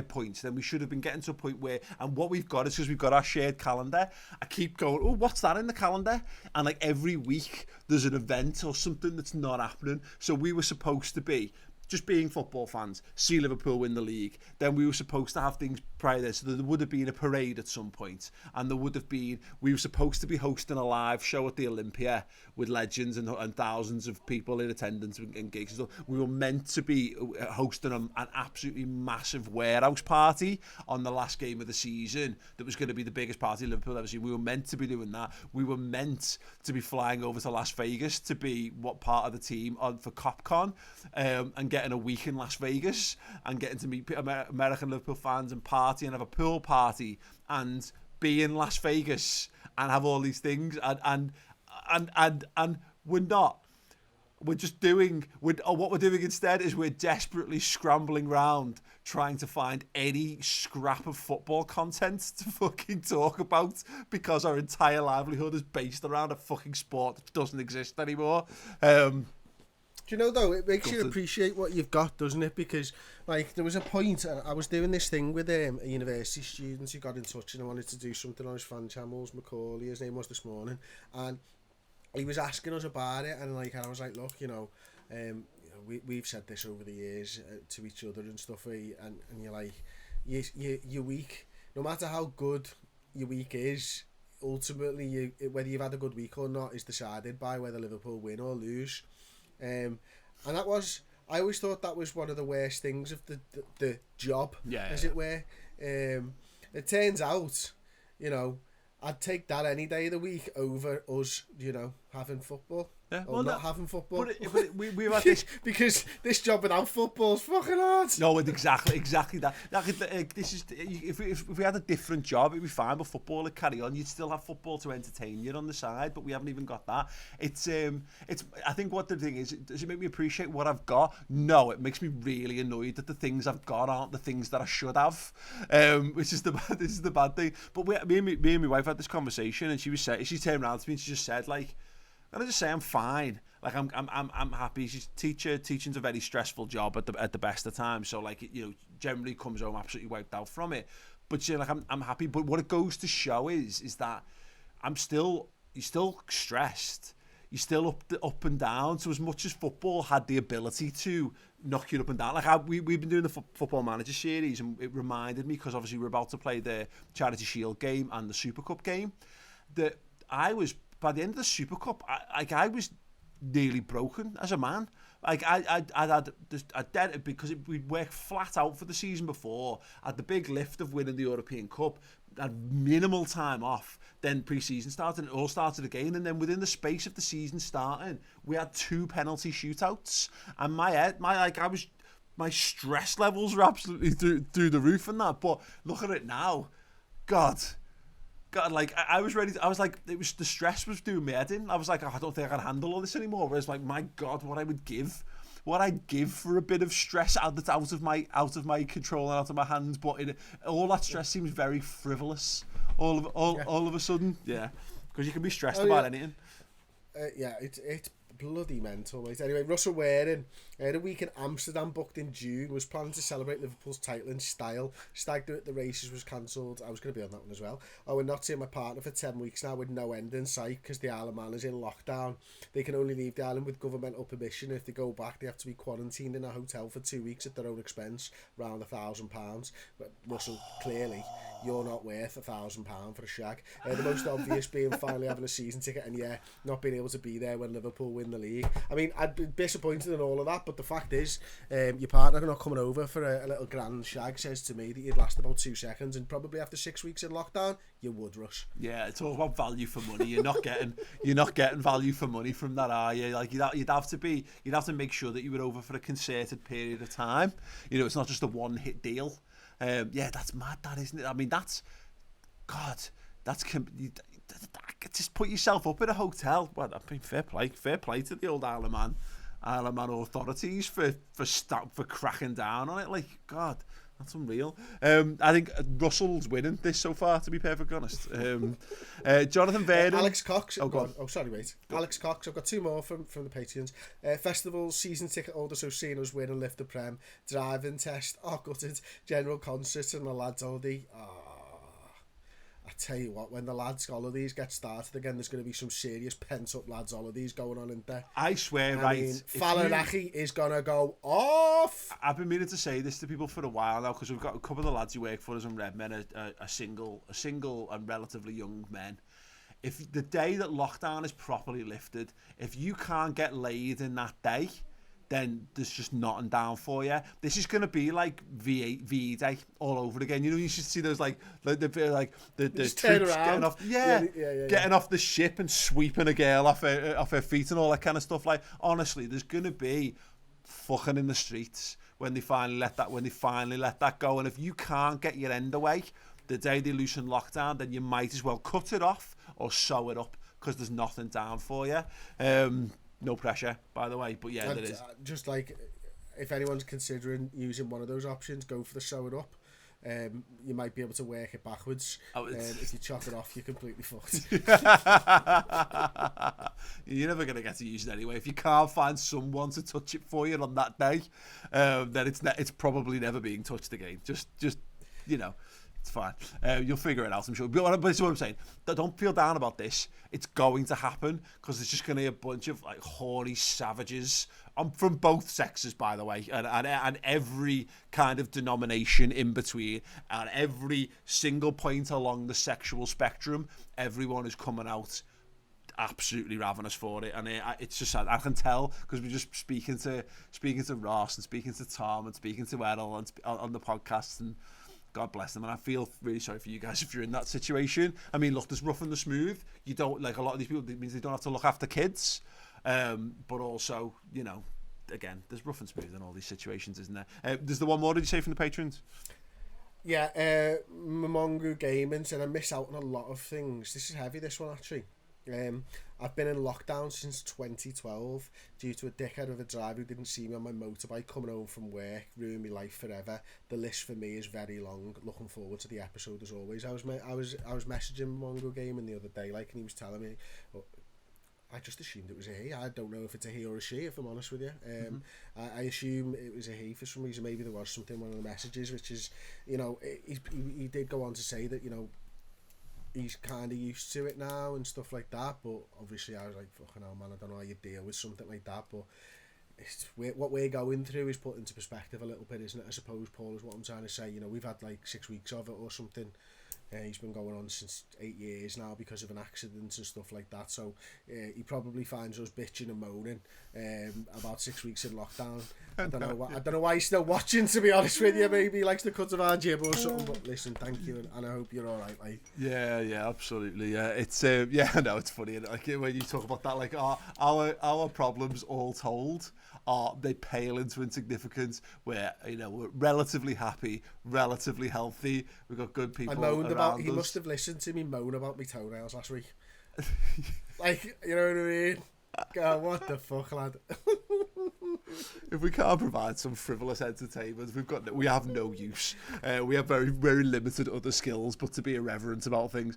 points. Then we should have been getting to a point where, and what we've got is, because we've got our shared calendar. I keep going, oh, what's that in the calendar? And like every week there's an event or something that's not happening. So we were supposed to be just being football fans, see Liverpool win the league. Then we were supposed to have things prior there, so there would have been a parade at some point, and we were supposed to be hosting a live show at the Olympia with legends and thousands of people in attendance and gigs and stuff. We were meant to be hosting an absolutely massive warehouse party on the last game of the season that was going to be the biggest party Liverpool ever seen. We were meant to be doing that. We were meant to be flying over to Las Vegas to be part of the team for CopCon, and getting a week in Las Vegas and getting to meet American Liverpool fans and party and have a pool party and be in Las Vegas and have all these things, and we're not. We're just doing. What we're doing instead is we're desperately scrambling around trying to find any scrap of football content to fucking talk about, because our entire livelihood is based around a fucking sport that doesn't exist anymore. Do you know, though, it makes you appreciate what you've got, doesn't it? Because, like, there was a point, I was doing this thing with a university student who got in touch and wanted to do something on his fan channels, Macaulay, his name was, this morning, and he was asking us about it, and like, I was like, look, we've said this over the years to each other and stuff, and you're like, your week, no matter how good your week is, ultimately, whether you've had a good week or not is decided by whether Liverpool win or lose. And that was, I always thought that was one of the worst things of the job, as it were. It turns out, I'd take that any day of the week over us, having football. Yeah, or not having football. But we've had this because this job without football is fucking hard. No, exactly that. This is if we had a different job, it'd be fine. But football would carry on. You'd still have football to entertain you on the side. But we haven't even got that. It's. I think what the thing is, does it make me appreciate what I've got? No, it makes me really annoyed that the things I've got aren't the things that I should have. Which is this is the bad thing. But me and my wife had this conversation, and she turned around to me and she just said, like, can I just say I'm fine? Like I'm happy. She's teaching's a very stressful job at the best of times. So like generally comes home absolutely wiped out from it. But she's like I'm happy. But what it goes to show is that you're still stressed. You're still up and down. So as much as football had the ability to knock you up and down, like we've been doing the Football Manager series, and it reminded me, because obviously we're about to play the Charity Shield game and the Super Cup game, that I was. By the end of the Super Cup, I was nearly broken as a man. Like I had because we'd worked flat out for the season before. Had the big lift of winning the European Cup. Had minimal time off. Then pre-season started, and it all started again. And then within the space of the season starting, we had 2 penalty shootouts. And my stress levels were absolutely through the roof and that. But look at it now, God, like I was ready. I was like, the stress was doing me head in. I was like, I don't think I can handle all this anymore. Whereas, like, my God, what I'd give for a bit of stress out of my control and out of my hands. But all that stress seems very frivolous. All of a sudden, yeah, because you can be stressed about anything. It's bloody mental, mate. Anyway, Russell Waring I had a week in Amsterdam booked in June, was planning to celebrate Liverpool's title in style. Stag do at the races was cancelled. I was going to be on that one as well. We're not seeing my partner for 10 weeks now with no end in sight because the Isle of Man is in lockdown. They can only leave the island with governmental permission. If they go back, they have to be quarantined in a hotel for 2 weeks at their own expense, around £1,000. But Russell, clearly, you're not worth £1,000 for a shag. The most obvious being finally having a season ticket and not being able to be there when Liverpool win the league. I mean, I'd be disappointed in all of that, but the fact is, your partner not coming over for a little grand shag says to me that you'd last about 2 seconds, and probably after 6 weeks in lockdown, you would, Russ. Yeah, it's all about value for money. You're not getting value for money from that, are you? Like you'd have to make sure that you were over for a concerted period of time. You know, it's not just a one-hit deal. That's mad, that, isn't it? I mean, that's just put yourself up in a hotel. Well, I mean, fair play to the old Isle of Man authorities for cracking down on it. Like, God, that's unreal. I think Russell's winning this so far, to be perfectly honest. Jonathan Vernon, Alex Cox. Oh, go on. Oh, sorry, mate. Alex Cox. I've got 2 more from the Patreons. Festival season ticket holder, so seeing us win and lift the Prem. Driving test. Gutted. General concert and the lads holiday. I tell you what, when the lads' holidays get started again, there's going to be some serious pent-up lads' holidays going on in there. I swear, I mean, Falanaki is going to go off. I've been meaning to say this to people for a while now, because we've got a couple of the lads who work for us in Redmen are single and relatively young men. If the day that lockdown is properly lifted, if you can't get laid in that day, then there's just nothing down for you. This is going to be like VE Day all over again. You know, you should see those like the troops getting off, getting off the ship and sweeping a girl off her feet and all that kind of stuff. Like, honestly, there's going to be fucking in the streets when they finally let that go. And if you can't get your end away the day they loosen lockdown, then you might as well cut it off or sew it up, because there's nothing down for you. No pressure, by the way, but yeah, there is. Just like, if anyone's considering using one of those options, go for the sew it up. You might be able to work it backwards. If you chop it off, you're completely fucked. You're never going to get to use it anyway. If you can't find someone to touch it for you on that day, then it's probably never being touched again. Just you know. It's fine. You'll figure it out, I'm sure. But that's what I'm saying. Don't feel down about this. It's going to happen, because there's just going to be a bunch of like horny savages from both sexes, by the way, and every kind of denomination in between, and every single point along the sexual spectrum. Everyone is coming out absolutely ravenous for it, and it's just sad. I can tell, because we're just speaking to Ross and speaking to Tom and speaking to Errol on the podcast, and God bless them, and I feel really sorry for you guys if you're in that situation. I mean, look, there's rough and the smooth. You don't, like a lot of these people, it means they don't have to look after kids, but also, you know, again, there's rough and smooth in all these situations, isn't there? There's the one more, did you say, from the patrons? Yeah, Mamongu Gaming said I miss out on a lot of things. This is heavy, this one, actually. I've been in lockdown since 2012 due to a dickhead of a driver who didn't see me on my motorbike coming home from work, ruined my life forever. The list for me is very long. Looking forward to the episode as always. I was messaging Mongo Gaming the other day, like, and he was telling me, I just assumed it was a he. I don't know if it's a he or a she, if I'm honest with you. I assume it was a he for some reason. Maybe there was something in one of the messages, which is, you know, he did go on to say that, you know, he's kind of used to it now and stuff like that, but obviously I was like, fucking hell, man, I don't know how you deal with something like that, but what we're going through is put into perspective a little bit, isn't it? I suppose, Paul, is what I'm trying to say. You know, we've had like 6 weeks of it or something. He's been going on since 8 years now because of an accident and stuff like that, so he probably finds us bitching and moaning about 6 weeks in lockdown. I don't know why he's still watching, to be honest with you. Maybe he likes the cut of our jib or something, but listen, thank you, and I hope you're alright, mate. Yeah, absolutely. Yeah, it's I know it's funny, like when you talk about that, like our problems all told, they pale into insignificance. We're, you know, we're relatively happy, relatively healthy. We've got good people. I moaned about. He must have listened to me moan about my toenails last week. Like, you know what I mean? God, what the fuck, lad? If we can't provide some frivolous entertainment, we have no use. We have very, very limited other skills, but to be irreverent about things.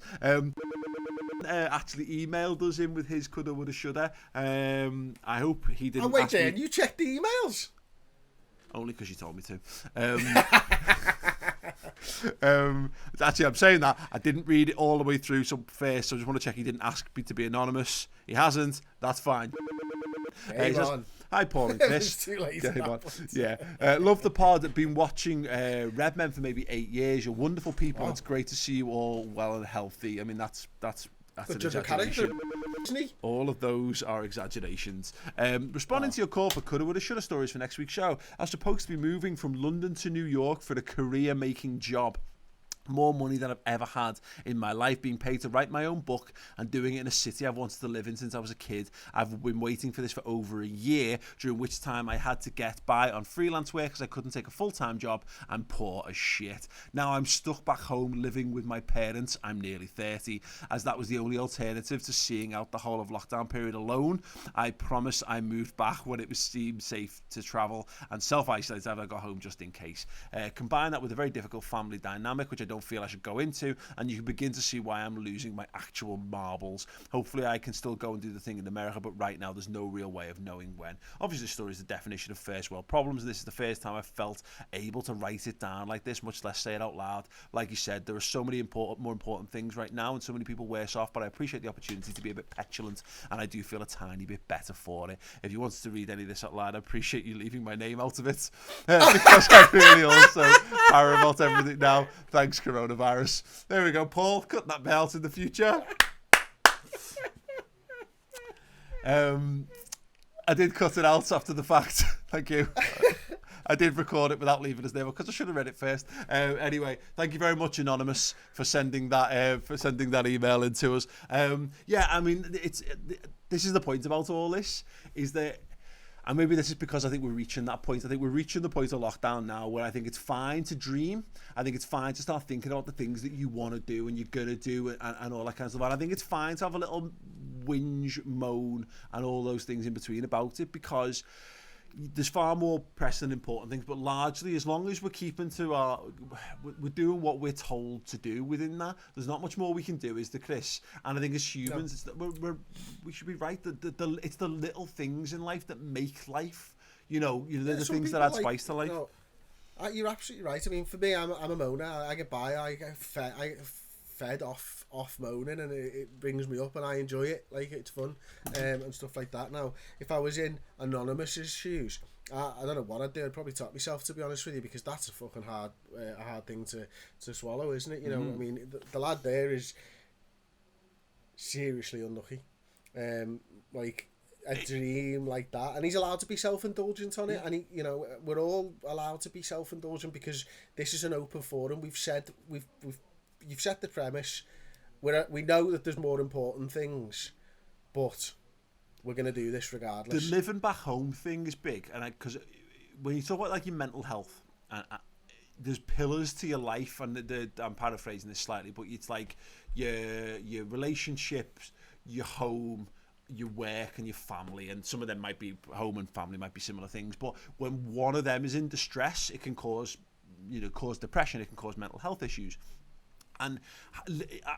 actually emailed us in with his coulda, woulda, shoulda. I hope he didn't. Oh wait, ask me... Dan, you checked the emails? Only because you told me to. Actually, I'm saying that I didn't read it all the way through. So first, so I just want to check he didn't ask me to be anonymous. He hasn't. That's fine. He says, hi, Paul and Chris. Too late. Yeah. Love the pod. I've been watching Redmen for maybe 8 years. You're wonderful people. It's great to see you all well and healthy. I mean, that's an exaggeration. All of those are exaggerations. Responding to your call for coulda, woulda, shoulda stories for next week's show, I was supposed to be moving from London to New York for a career-making job. More money than I've ever had in my life, being paid to write my own book and doing it in a city I've wanted to live in since I was a kid. I've been waiting for this for over a year, during which time I had to get by on freelance work because I couldn't take a full-time job. I'm poor as shit. Now I'm stuck back home living with my parents. I'm nearly 30, as that was the only alternative to seeing out the whole of lockdown period alone. I promise I moved back when it was seemed safe to travel and self-isolate as I got home just in case. Combine that with a very difficult family dynamic, which I don't feel I should go into, and you can begin to see why I'm losing my actual marbles. Hopefully I can still go and do the thing in America, but right now there's no real way of knowing when. Obviously the story is the definition of first world problems, and this is the first time I've felt able to write it down like this, much less say it out loud. Like you said, there are so many more important things right now, and so many people worse off, but I appreciate the opportunity to be a bit petulant, and I do feel a tiny bit better for it. If you wanted to read any of this out loud, I appreciate you leaving my name out of it, because I really also care about everything now. Thanks, coronavirus. There we go, Paul. Cut that bit out in the future. I did cut it out after the fact. Thank you. I did record it without leaving his name because I should have read it first. Anyway, thank you very much, Anonymous, for sending that email in to us. Yeah, I mean, this is the point about all this, is that, and maybe this is because I think we're reaching that point. I think we're reaching the point of lockdown now where I think it's fine to dream. I think it's fine to start thinking about the things that you want to do and you're going to do and all that kind of stuff. And I think it's fine to have a little whinge, moan, and all those things in between about it, because there's far more pressing and important things, but largely, as long as we're keeping to we're doing what we're told to do within that, there's not much more we can do, is there, Chris? And I think as humans, we should be right. It's the little things in life that make life. They're the things that add spice to life. You're absolutely right. I mean, for me, I'm a moaner. I get by. I get fed off moaning, and it brings me up, and I enjoy it. Like, it's fun, and stuff like that. Now, if I was in Anonymous's shoes, I don't know what I'd do. I'd probably top myself, to be honest with you, because that's a fucking hard thing to swallow, isn't it? I mean, the lad there is seriously unlucky. Like a dream like that, and he's allowed to be self-indulgent on it, and we're all allowed to be self-indulgent because this is an open forum. You've set the premise. We know that there's more important things, but we're going to do this regardless. The living back home thing is big, and because when you talk about like your mental health, there's pillars to your life, and I'm paraphrasing this slightly, but it's like your relationships, your home, your work, and your family, and some of them might be home and family might be similar things, but when one of them is in distress, it can cause depression, it can cause mental health issues. And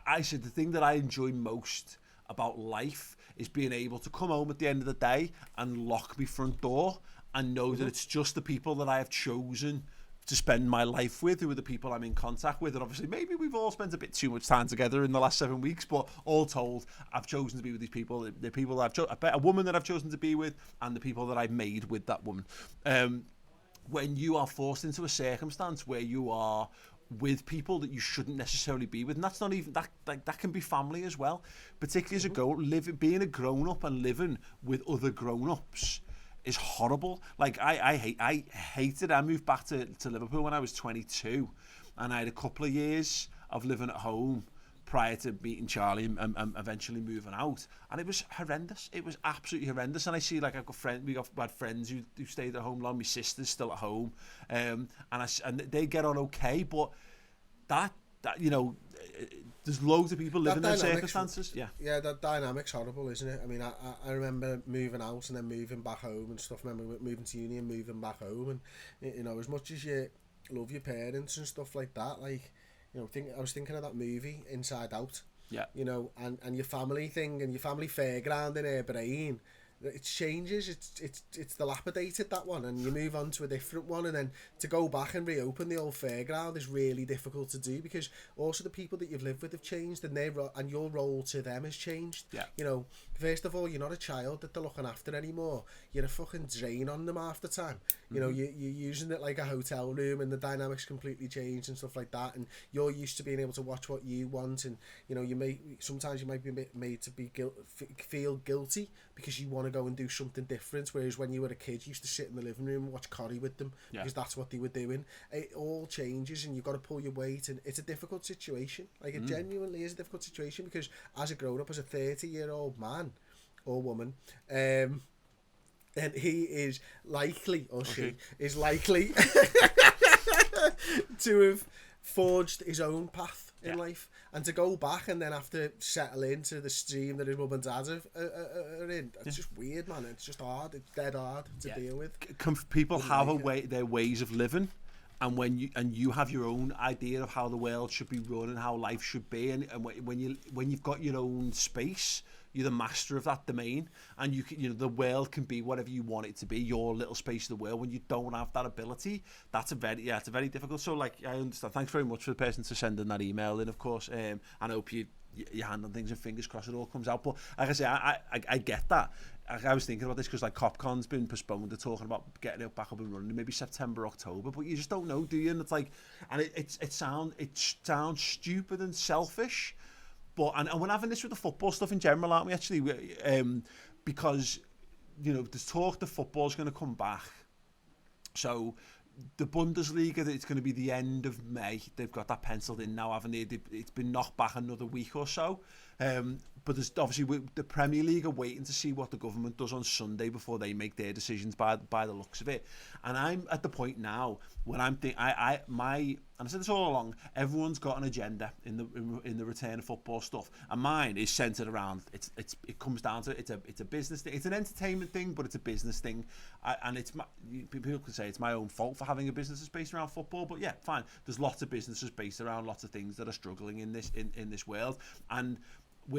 I said the thing that I enjoy most about life is being able to come home at the end of the day and lock my front door and know that it's just the people that I have chosen to spend my life with, who are the people I'm in contact with. And obviously maybe we've all spent a bit too much time together in the last 7 weeks, but all told, I've chosen to be with these people, the people that a woman that I've chosen to be with, and the people that I've made with that woman. When you are forced into a circumstance where you are with people that you shouldn't necessarily be with, and that's not even that can be family as well, particularly as being a grown-up and living with other grown-ups is horrible. Like I hated. I moved back to Liverpool when I was 22, and I had a couple of years of living at home prior to meeting Charlie and eventually moving out, and it was horrendous. It was absolutely horrendous. And I see, like, we had friends who stayed at home long. My sister's still at home, and they get on okay, but that there's loads of people living in those circumstances. Yeah, that dynamic's horrible, isn't it? I mean, I remember moving out and then moving back home and stuff. I remember moving to uni and moving back home, and as much as you love your parents and stuff like that, like, I was thinking of that movie Inside Out. Yeah. You know, and your family thing and your family fairground in her brain, it changes. It's dilapidated, that one, and you move on to a different one, and then to go back and reopen the old fairground is really difficult to do, because also the people that you've lived with have changed, and and your role to them has changed. Yeah. You know, first of all, you're not a child that they're looking after anymore. You're a fucking drain on them half the time. You know, you're using it like a hotel room, and the dynamics completely change and stuff like that, and you're used to being able to watch what you want, and you know, sometimes you might be made to be feel guilty because you want to go and do something different, whereas when you were a kid you used to sit in the living room and watch Corrie with them, because that's what they were doing. It all changes, and you've got to pull your weight, and it's a difficult situation. Like, it genuinely is a difficult situation, because as a grown up, as a 30-year-old man or woman, then he is likely, or she is likely to have forged his own path in life, and to go back and then have to settle into the stream that his mum and dad are in. It's just weird, man. It's just hard. It's dead hard to deal with. People have their ways of living, and when you have your own idea of how the world should be run and how life should be, and when you've got your own space, you're the master of that domain, and the world can be whatever you want it to be, your little space of the world. When you don't have that ability, it's a very difficult. So, like, I understand. Thanks very much for the person to sending that email in, of course. I hope your hand on things, and fingers crossed it all comes out. But like I say, I get that. I was thinking about this because, like, CopCon's been postponed. They're talking about getting it back up and running, maybe September, October. But you just don't know, do you? And it's like, and it sounds stupid and selfish. But and we're having this with the football stuff in general, aren't we? Actually, because there's talk the football's going to come back. So the Bundesliga, it's going to be the end of May. They've got that penciled in now, haven't they? It's been knocked back another week or so. But there's obviously the Premier League are waiting to see what the government does on Sunday before they make their decisions by the looks of it. And I'm at the point now when I'm thinking, and I said this all along, everyone's got an agenda in the return of football stuff, and mine is centered around it comes down to it's a business thing. It's an entertainment thing, but it's a business thing, and people could say it's my own fault for having a business that's based around football, but yeah, fine. There's lots of businesses based around lots of things that are struggling in this world, and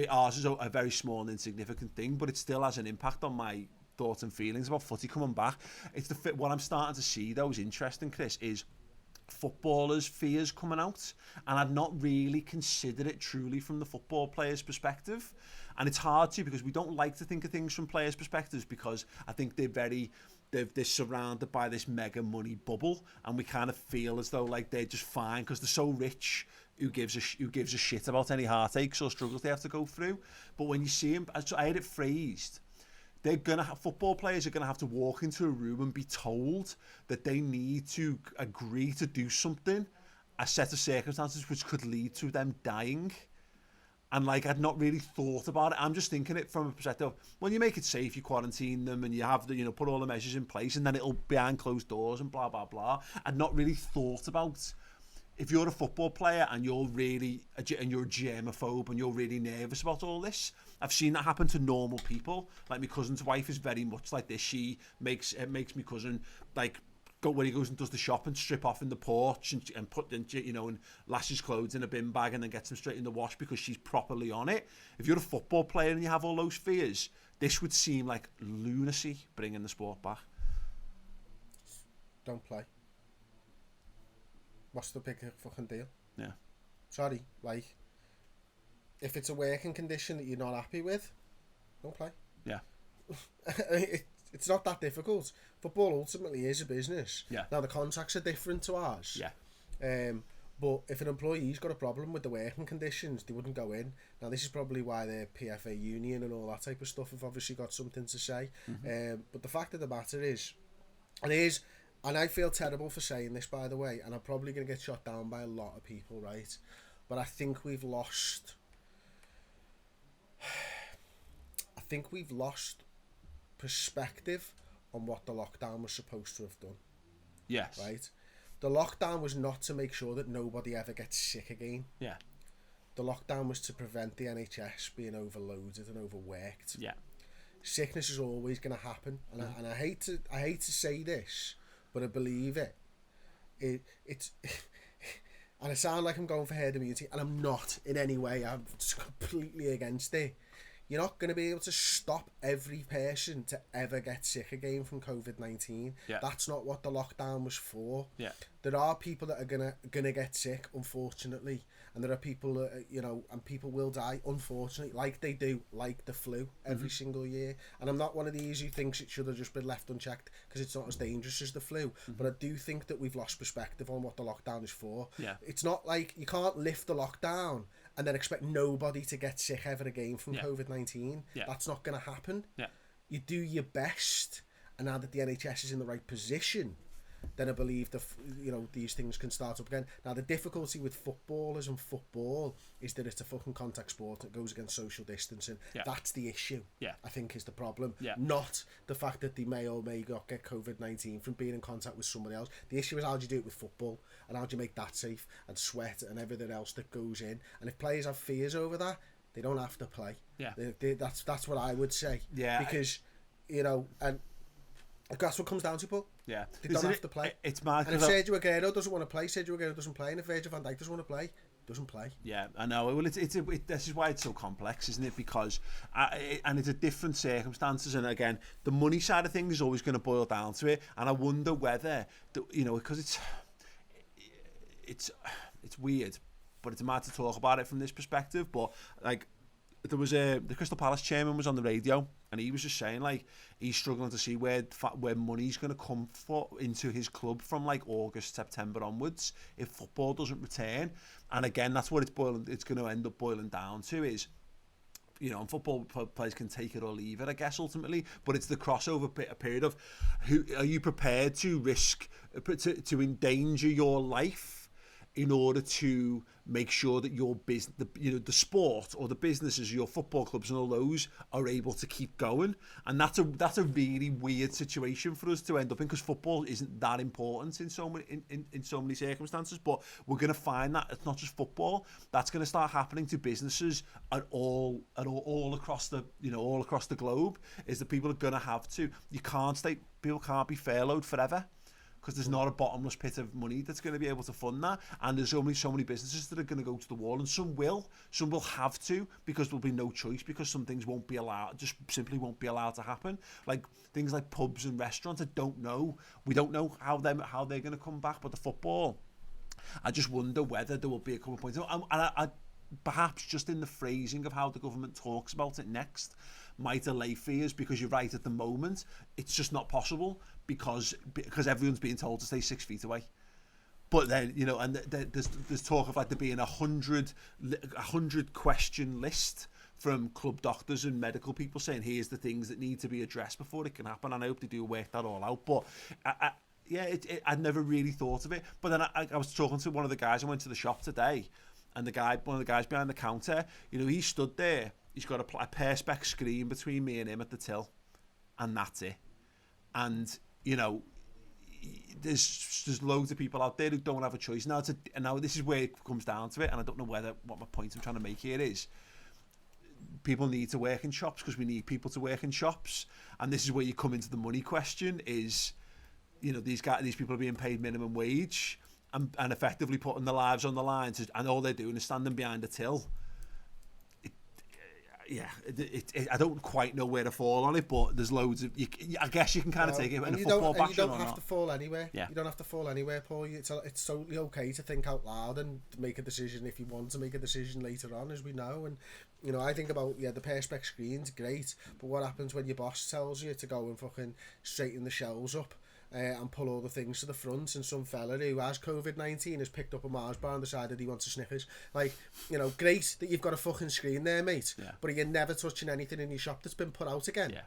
ours is a very small and insignificant thing, but it still has an impact on my thoughts and feelings about footy coming back. It's what I'm starting to see, though, is interesting, Chris, is footballers' fears coming out, and I'd not really considered it truly from the football players' perspective. And it's hard to, because we don't like to think of things from players' perspectives, because I think they're surrounded by this mega money bubble, and we kind of feel as though like they're just fine because they're so rich. Who gives a shit about any heartaches or struggles they have to go through? But when you see them, I had it phrased, football players are gonna have to walk into a room and be told that they need to agree to do something, a set of circumstances which could lead to them dying. And like, I'd not really thought about it. I'm just thinking it from a perspective of, well, you make it safe, you quarantine them, and you have put all the measures in place, and then it'll be behind closed doors and blah blah blah. I'd not really thought about, if you're a football player and you're a germaphobe and you're really nervous about all this. I've seen that happen to normal people. Like, my cousin's wife is very much like this. She makes my cousin like go when he goes and does the shop and strip off in the porch and put and lash his clothes in a bin bag and then gets them straight in the wash, because she's properly on it. If you're a football player and you have all those fears, this would seem like lunacy, bringing the sport back. Don't play. What's the big fucking deal? Yeah. Sorry, like, if it's a working condition that you're not happy with, don't play. Yeah. It's not that difficult. Football ultimately is a business. Yeah. Now, the contracts are different to ours. Yeah. But if an employee's got a problem with the working conditions, they wouldn't go in. Now, this is probably why the PFA union and all that type of stuff have obviously got something to say. Mm-hmm. But the fact of the matter is, and I feel terrible for saying this, by the way, and I'm probably going to get shot down by a lot of people, right? But I think we've lost perspective on what the lockdown was supposed to have done. Yes. Right? The lockdown was not to make sure that nobody ever gets sick again. Yeah. The lockdown was to prevent the NHS being overloaded and overworked. Yeah. Sickness is always going to happen, and I hate to say this, but I believe it. It's And it sounds like I'm going for herd immunity, and I'm not in any way. I'm just completely against it. You're not going to be able to stop every person to ever get sick again from COVID-19. Yeah. That's not what the lockdown was for. Yeah. There are people that are gonna get sick, unfortunately, and there are people that, you know, and people will die, unfortunately, like they do, like the flu every single year. And I'm not one of these who thinks it should have just been left unchecked because it's not as dangerous as the flu. But I do think that we've lost perspective on what the lockdown is for. Yeah. It's not like you can't lift the lockdown and then expect nobody to get sick ever again from COVID-19. Yeah. That's not going to happen. Yeah. You do your best, and now that the NHS is in the right position, then I believe that, you know, these things can start up again. Now, the difficulty with footballers and football is that it's a fucking contact sport that goes against social distancing. Yeah. That's the issue, I think, is the problem. Yeah. Not the fact that they may or may not get COVID-19 from being in contact with somebody else. The issue is how do you do it with football, and how do you make that safe, and sweat and everything else that goes in. And if players have fears over that, they don't have to play. Yeah. That's what I would say. Yeah. Because, you know, and that's what comes down to, Paul. Yeah. They don't have to play. It's mad. And if Sergio Aguero doesn't want to play, Sergio Aguero doesn't play. And if Virgil van Dijk doesn't want to play, doesn't play. Yeah, I know. Well, this is why it's so complex, isn't it? Because and it's a different circumstances, and again, the money side of things is always going to boil down to it. And I wonder whether, you know, because it's weird, but it's mad to talk about it from this perspective. But like, there was the Crystal Palace chairman was on the radio, and he was just saying like he's struggling to see where money's going to come into his club from like August, September onwards if football doesn't return. And again, that's what it's going to end up boiling down to is, you know, and football players can take it or leave it, I guess, ultimately. But it's the crossover period of who are you prepared to risk to endanger your life in order to make sure that your business, the sport or the businesses, your football clubs and all those are able to keep going. And that's a really weird situation for us to end up in, because football isn't that important in so many circumstances. But we're going to find that it's not just football. That's going to start happening to businesses all across the globe. Is that people are going to have to. People can't be furloughed forever, because there's not a bottomless pit of money that's going to be able to fund that. And there's only so many businesses that are going to go to the wall, and some will have to, because there'll be no choice, because some things won't be allowed, just simply won't be allowed to happen. Like things like pubs and restaurants, we don't know how they're going to come back. But the football, I just wonder whether there will be a couple of points. And I perhaps just in the phrasing of how the government talks about it next might allay fears, because you're right, at the moment it's just not possible because everyone's being told to stay 6 feet away. But then, you know, and there's talk of like there being a 100 question list from club doctors and medical people saying here's the things that need to be addressed before it can happen. And I hope they do work that all out. But I'd never really thought of it. But then I was talking to one of the guys. I went to the shop today, and one of the guys behind the counter, you know, he stood there. He's got a perspex screen between me and him at the till, and that's it. And, you know, there's loads of people out there who don't have a choice. Now this is where it comes down to it, and I don't know what my point I'm trying to make here is. People need to work in shops because we need people to work in shops, and this is where you come into the money question. Is, you know, these people are being paid minimum wage and effectively putting their lives on the line, and all they're doing is standing behind a till. I don't quite know where to fall on it, but there's loads of. I guess you can kind of take it in a football fashion. You don't have to fall anywhere. Yeah. You don't have to fall anywhere, Paul. It's totally okay to think out loud and make a decision if you want to make a decision later on, as we know. And, you know, I think about the perspex screen's great, but what happens when your boss tells you to go and fucking straighten the shelves up? And pull all the things to the front, and some fella who has COVID-19 has picked up a Mars bar and decided he wants a Snickers. Like, you know, great that you've got a fucking screen there, mate, but you're never touching anything in your shop that's been put out again. Yeah,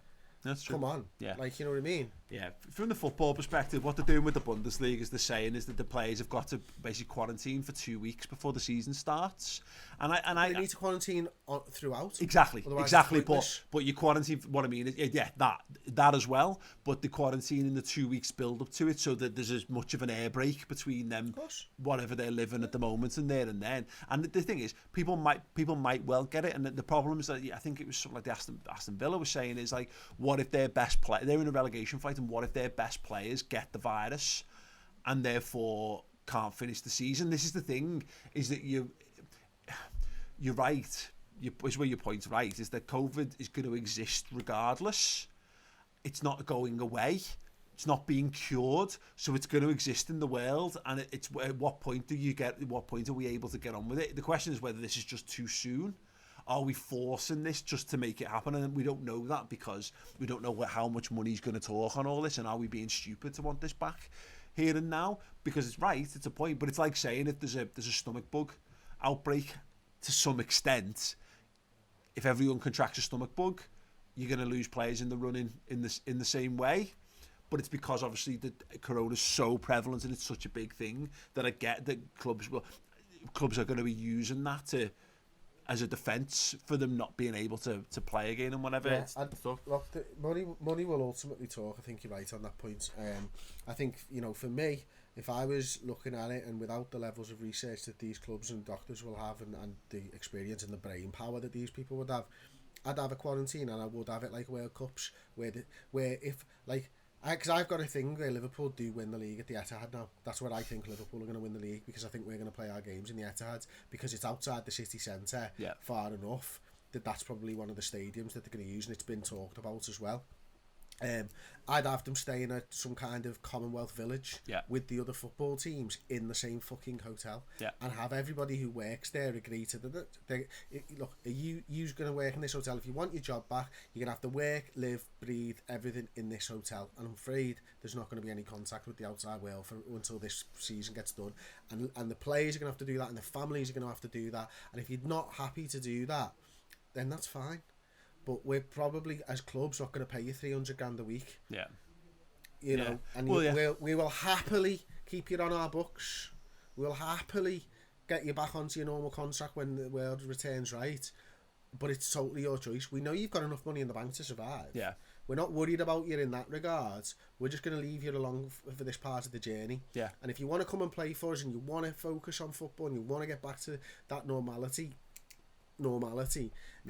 that's true. Come on. Yeah. Like, you know what I mean? Yeah. From the football perspective, what they're doing with the Bundesliga is they're saying is that the players have got to basically quarantine for 2 weeks before the season starts. And they need to quarantine throughout. Exactly. But you quarantine. What I mean is, that as well. But the quarantine in the 2 weeks build up to it, so that there's as much of an air break between them, whatever they're living at the moment, and there and then. And the thing is, people might well get it. And the problem is that I think it was something like the Aston Villa was saying is like, what if their best player, they're in a relegation fight, and what if their best players get the virus, and therefore can't finish the season. This is the thing, is that you're right. Is where your point's right, is that COVID is going to exist regardless. It's not going away. It's not being cured, so it's going to exist in the world. And it's at what point are we able to get on with it? The question is whether this is just too soon. Are we forcing this just to make it happen? And we don't know that because we don't know how much money is going to talk on all this. And are we being stupid to want this back here and now? Because it's right, it's a point. But it's like saying if there's a stomach bug outbreak to some extent, if everyone contracts a stomach bug, you're going to lose players in the running in the same way. But it's because obviously the corona is so prevalent and it's such a big thing that I get that clubs are going to be using that as a defence for them not being able to play again and whatever. Yeah, and look, money will ultimately talk. I think you're right on that point. I think, for me, if I was looking at it and without the levels of research that these clubs and doctors will have and the experience and the brain power that these people would have, I'd have a quarantine, and I would have it like World Cups where if like, because I've got a thing where Liverpool do win the league at the Etihad now. That's what I think Liverpool are going to win the league, because I think we're going to play our games in the Etihad because it's outside the city centre far enough that that's probably one of the stadiums that they're going to use, and it's been talked about as well. I'd have them staying at some kind of Commonwealth Village with the other football teams in the same fucking hotel, and have everybody who works there agree to that. Look, you're going to work in this hotel. If you want your job back, you're going to have to work, live, breathe, everything in this hotel. And I'm afraid there's not going to be any contact with the outside world until this season gets done. And the players are going to have to do that, and the families are going to have to do that. And if you're not happy to do that, then that's fine. But we're probably, as clubs, not going to pay you 300 grand a week. Yeah. You know, and we will happily keep you on our books. We'll happily get you back onto your normal contract when the world returns right. But it's totally your choice. We know you've got enough money in the bank to survive. Yeah. We're not worried about you in that regard. We're just going to leave you along for this part of the journey. Yeah. And if you want to come and play for us and you want to focus on football and you want to get back to that normality, in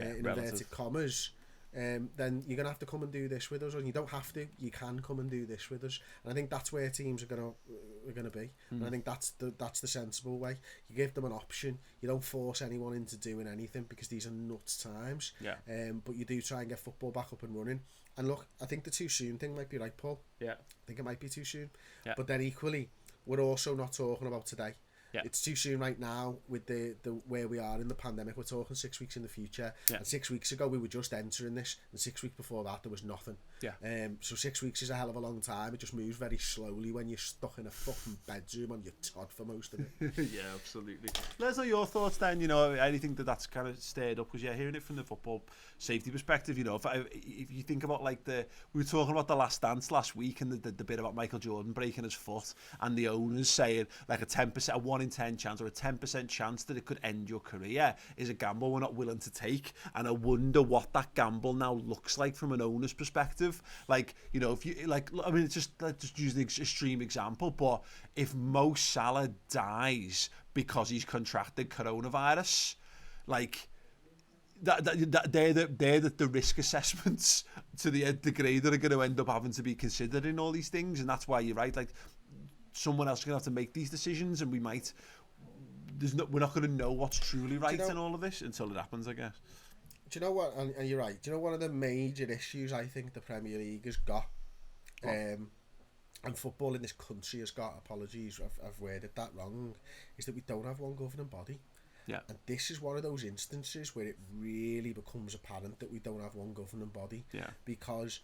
inverted commas, then you're gonna have to come and do this with us. Or you don't have to, you can come and do this with us. And I think that's where teams are gonna be. And I think that's the sensible way. You give them an option. You don't force anyone into doing anything, because these are nuts times. But you do try and get football back up and running. And look, I think the too soon thing might be right, Paul. I think it might be too soon. But then equally, we're also not talking about today. It's too soon right now with the where we are in the pandemic. We're talking 6 weeks in the future. And 6 weeks ago we were just entering this, and 6 weeks before that there was nothing. So 6 weeks is a hell of a long time. It just moves very slowly when you're stuck in a fucking bedroom on your Todd for most of it. Yeah, absolutely. Let us know your thoughts then, anything that's kind of stirred up, because hearing it from the football safety perspective, if you think about we were talking about The Last Dance last week, and the bit about Michael Jordan breaking his foot, and the owners saying like a 10%, a 1 in 10 chance or a 10% chance that it could end your career is a gamble we're not willing to take. And I wonder what that gamble now looks like from an owner's perspective. If you it's just use an extreme example, but if Mo Salah dies because he's contracted coronavirus, they're the risk assessments to the degree that are going to end up having to be considered in all these things. And that's why you're right, someone else is going to have to make these decisions, and we're not going to know what's truly right in all of this until it happens, I guess. Do you know what, and you're right, do you know one of the major issues I think the Premier League has got, and football in this country has got, apologies, I've worded that wrong, is that we don't have one governing body. And this is one of those instances where it really becomes apparent that we don't have one governing body. Because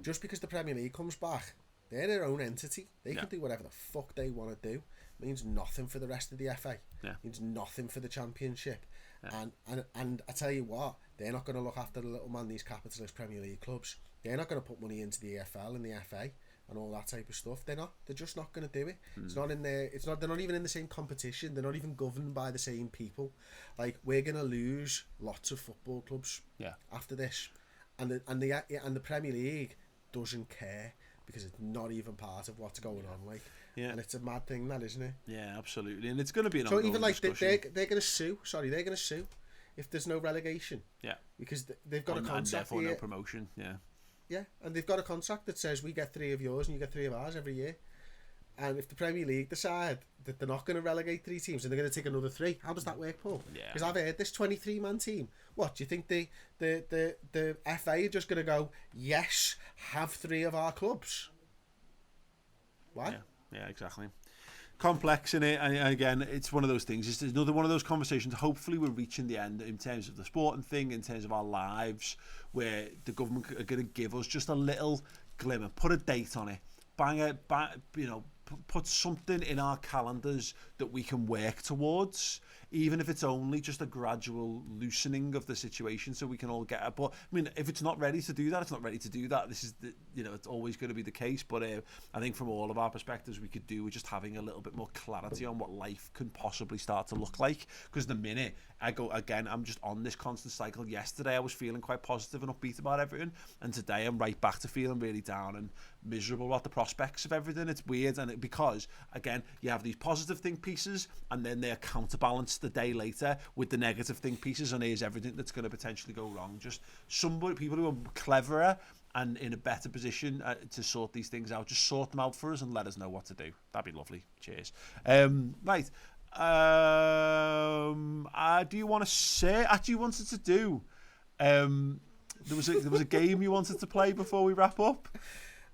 just because the Premier League comes back, they're their own entity. They can do whatever the fuck they want to do. It means nothing for the rest of the FA. It means nothing for the Championship. And I tell you what, they're not going to look after the little man, these capitalist Premier League clubs. They're not going to put money into the EFL and the FA and all that type of stuff. They're not. They're just not going to do it. It's not in there. They're not even in the same competition. They're not even governed by the same people. We're going to lose lots of football clubs after this, and the Premier League doesn't care, because it's not even part of what's going on. And it's a mad thing, that, isn't it? Yeah, absolutely. And it's going to be an ongoing discussion. They're going to sue. Sorry, they're going to sue if there's no relegation. Because they've got a contract. And therefore no promotion. And they've got a contract that says we get 3 of yours and you get 3 of ours every year. And if the Premier League decide that they're not going to relegate 3 teams and they're going to take another 3, how does that work, Paul? Yeah. Because I've heard this 23-man team. What, do you think the FA are just going to go, yes, have 3 of our clubs? What? Yeah, exactly. Complex in it, and again, it's one of those things. It's another one of those conversations. Hopefully, we're reaching the end in terms of the sporting thing, in terms of our lives, where the government are going to give us just a little glimmer, put a date on it, put something in our calendars that we can work towards, even if it's only just a gradual loosening of the situation, so we can all get it. But I mean, if it's not ready to do that, it's not ready to do that. This is it's always going to be the case. But I think from all of our perspectives, we could do with just having a little bit more clarity on what life can possibly start to look like. Because the minute I go again, I'm just on this constant cycle. Yesterday I was feeling quite positive and upbeat about everything, and today I'm right back to feeling really down and miserable about the prospects of everything. It's weird, and because again, you have these positive think pieces, and then they're counterbalanced the day later with the negative think pieces, and here's everything that's going to potentially go wrong. Just people who are cleverer and in a better position to sort these things out, just sort them out for us and let us know what to do. That'd be lovely. Cheers. Right. Do you want to say? Actually, you wanted to do. There was a game you wanted to play before we wrap up.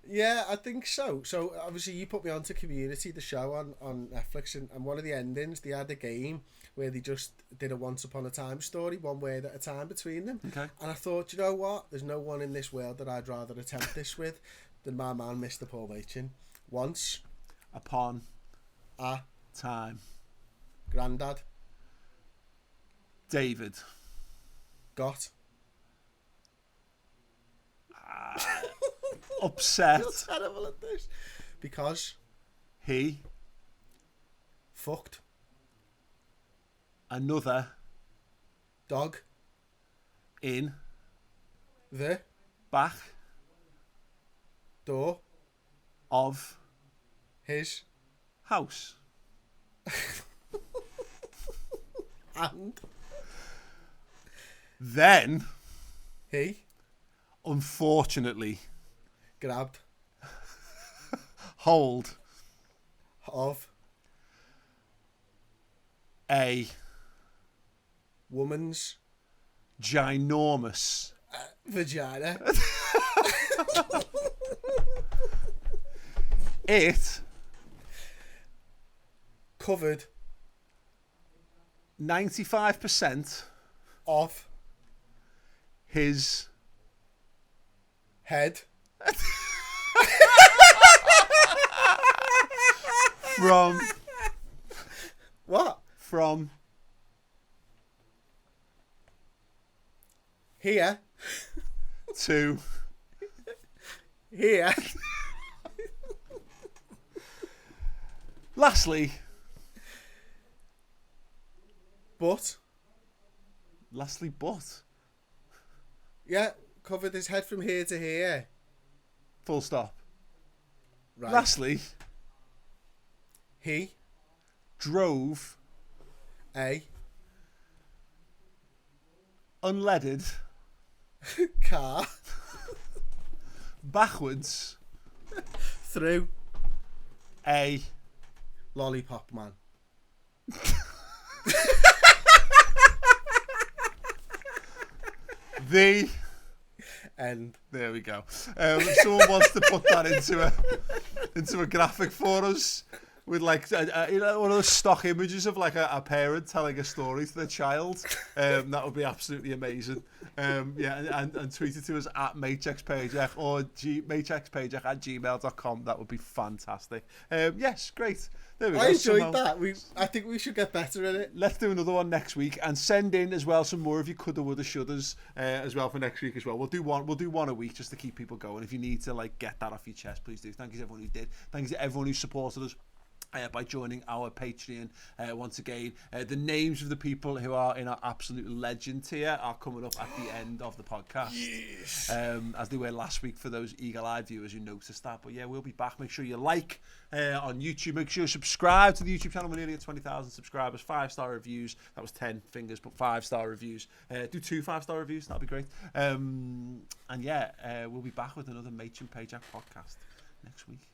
Yeah, I think so. So obviously you put me onto Community, the show on Netflix, and one of the endings, they had a game where they just did a once upon a time story, one word at a time between them. Okay. And I thought, you know what? There's no one in this world that I'd rather attempt this with than my man, Mr. Paul Machin. Once upon a time, Grandad David got upset. You're terrible at this. Because he fucked another dog in the back door of his house. And then he unfortunately grabbed hold of a woman's ginormous vagina. It covered 95% of his head from what? From here to here. Lastly, but yeah, covered his head from here to here. Full stop. Right. Lastly, he drove a unleaded car backwards through a lollipop man. The end. There we go. Someone wants to put that into a graphic for us with like one of those stock images of like a parent telling a story to their child. That would be absolutely amazing. And tweet it to us at MaychXPajak or MaychXPajak@gmail.com. That would be fantastic. Yes, great. There we go. I enjoyed that. I think we should get better at it. Let's do another one next week and send in as well some more of your coulda, woulda, shouldas as well for next week as well. We'll do one a week just to keep people going. If you need to like get that off your chest, please do. Thank you to everyone who did. Thank you to everyone who supported us by joining our Patreon once again. The names of the people who are in our absolute legend tier are coming up at the end of the podcast. Yes. As they were last week for those eagle-eyed viewers who noticed that. But yeah, we'll be back. Make sure you like on YouTube. Make sure you subscribe to the YouTube channel. We're nearly at 20,000 subscribers. 5-star reviews. That was 10 fingers, but 5-star reviews. Do 2 5-star reviews. That'll be great. And yeah, we'll be back with another Maych and Pajak podcast next week.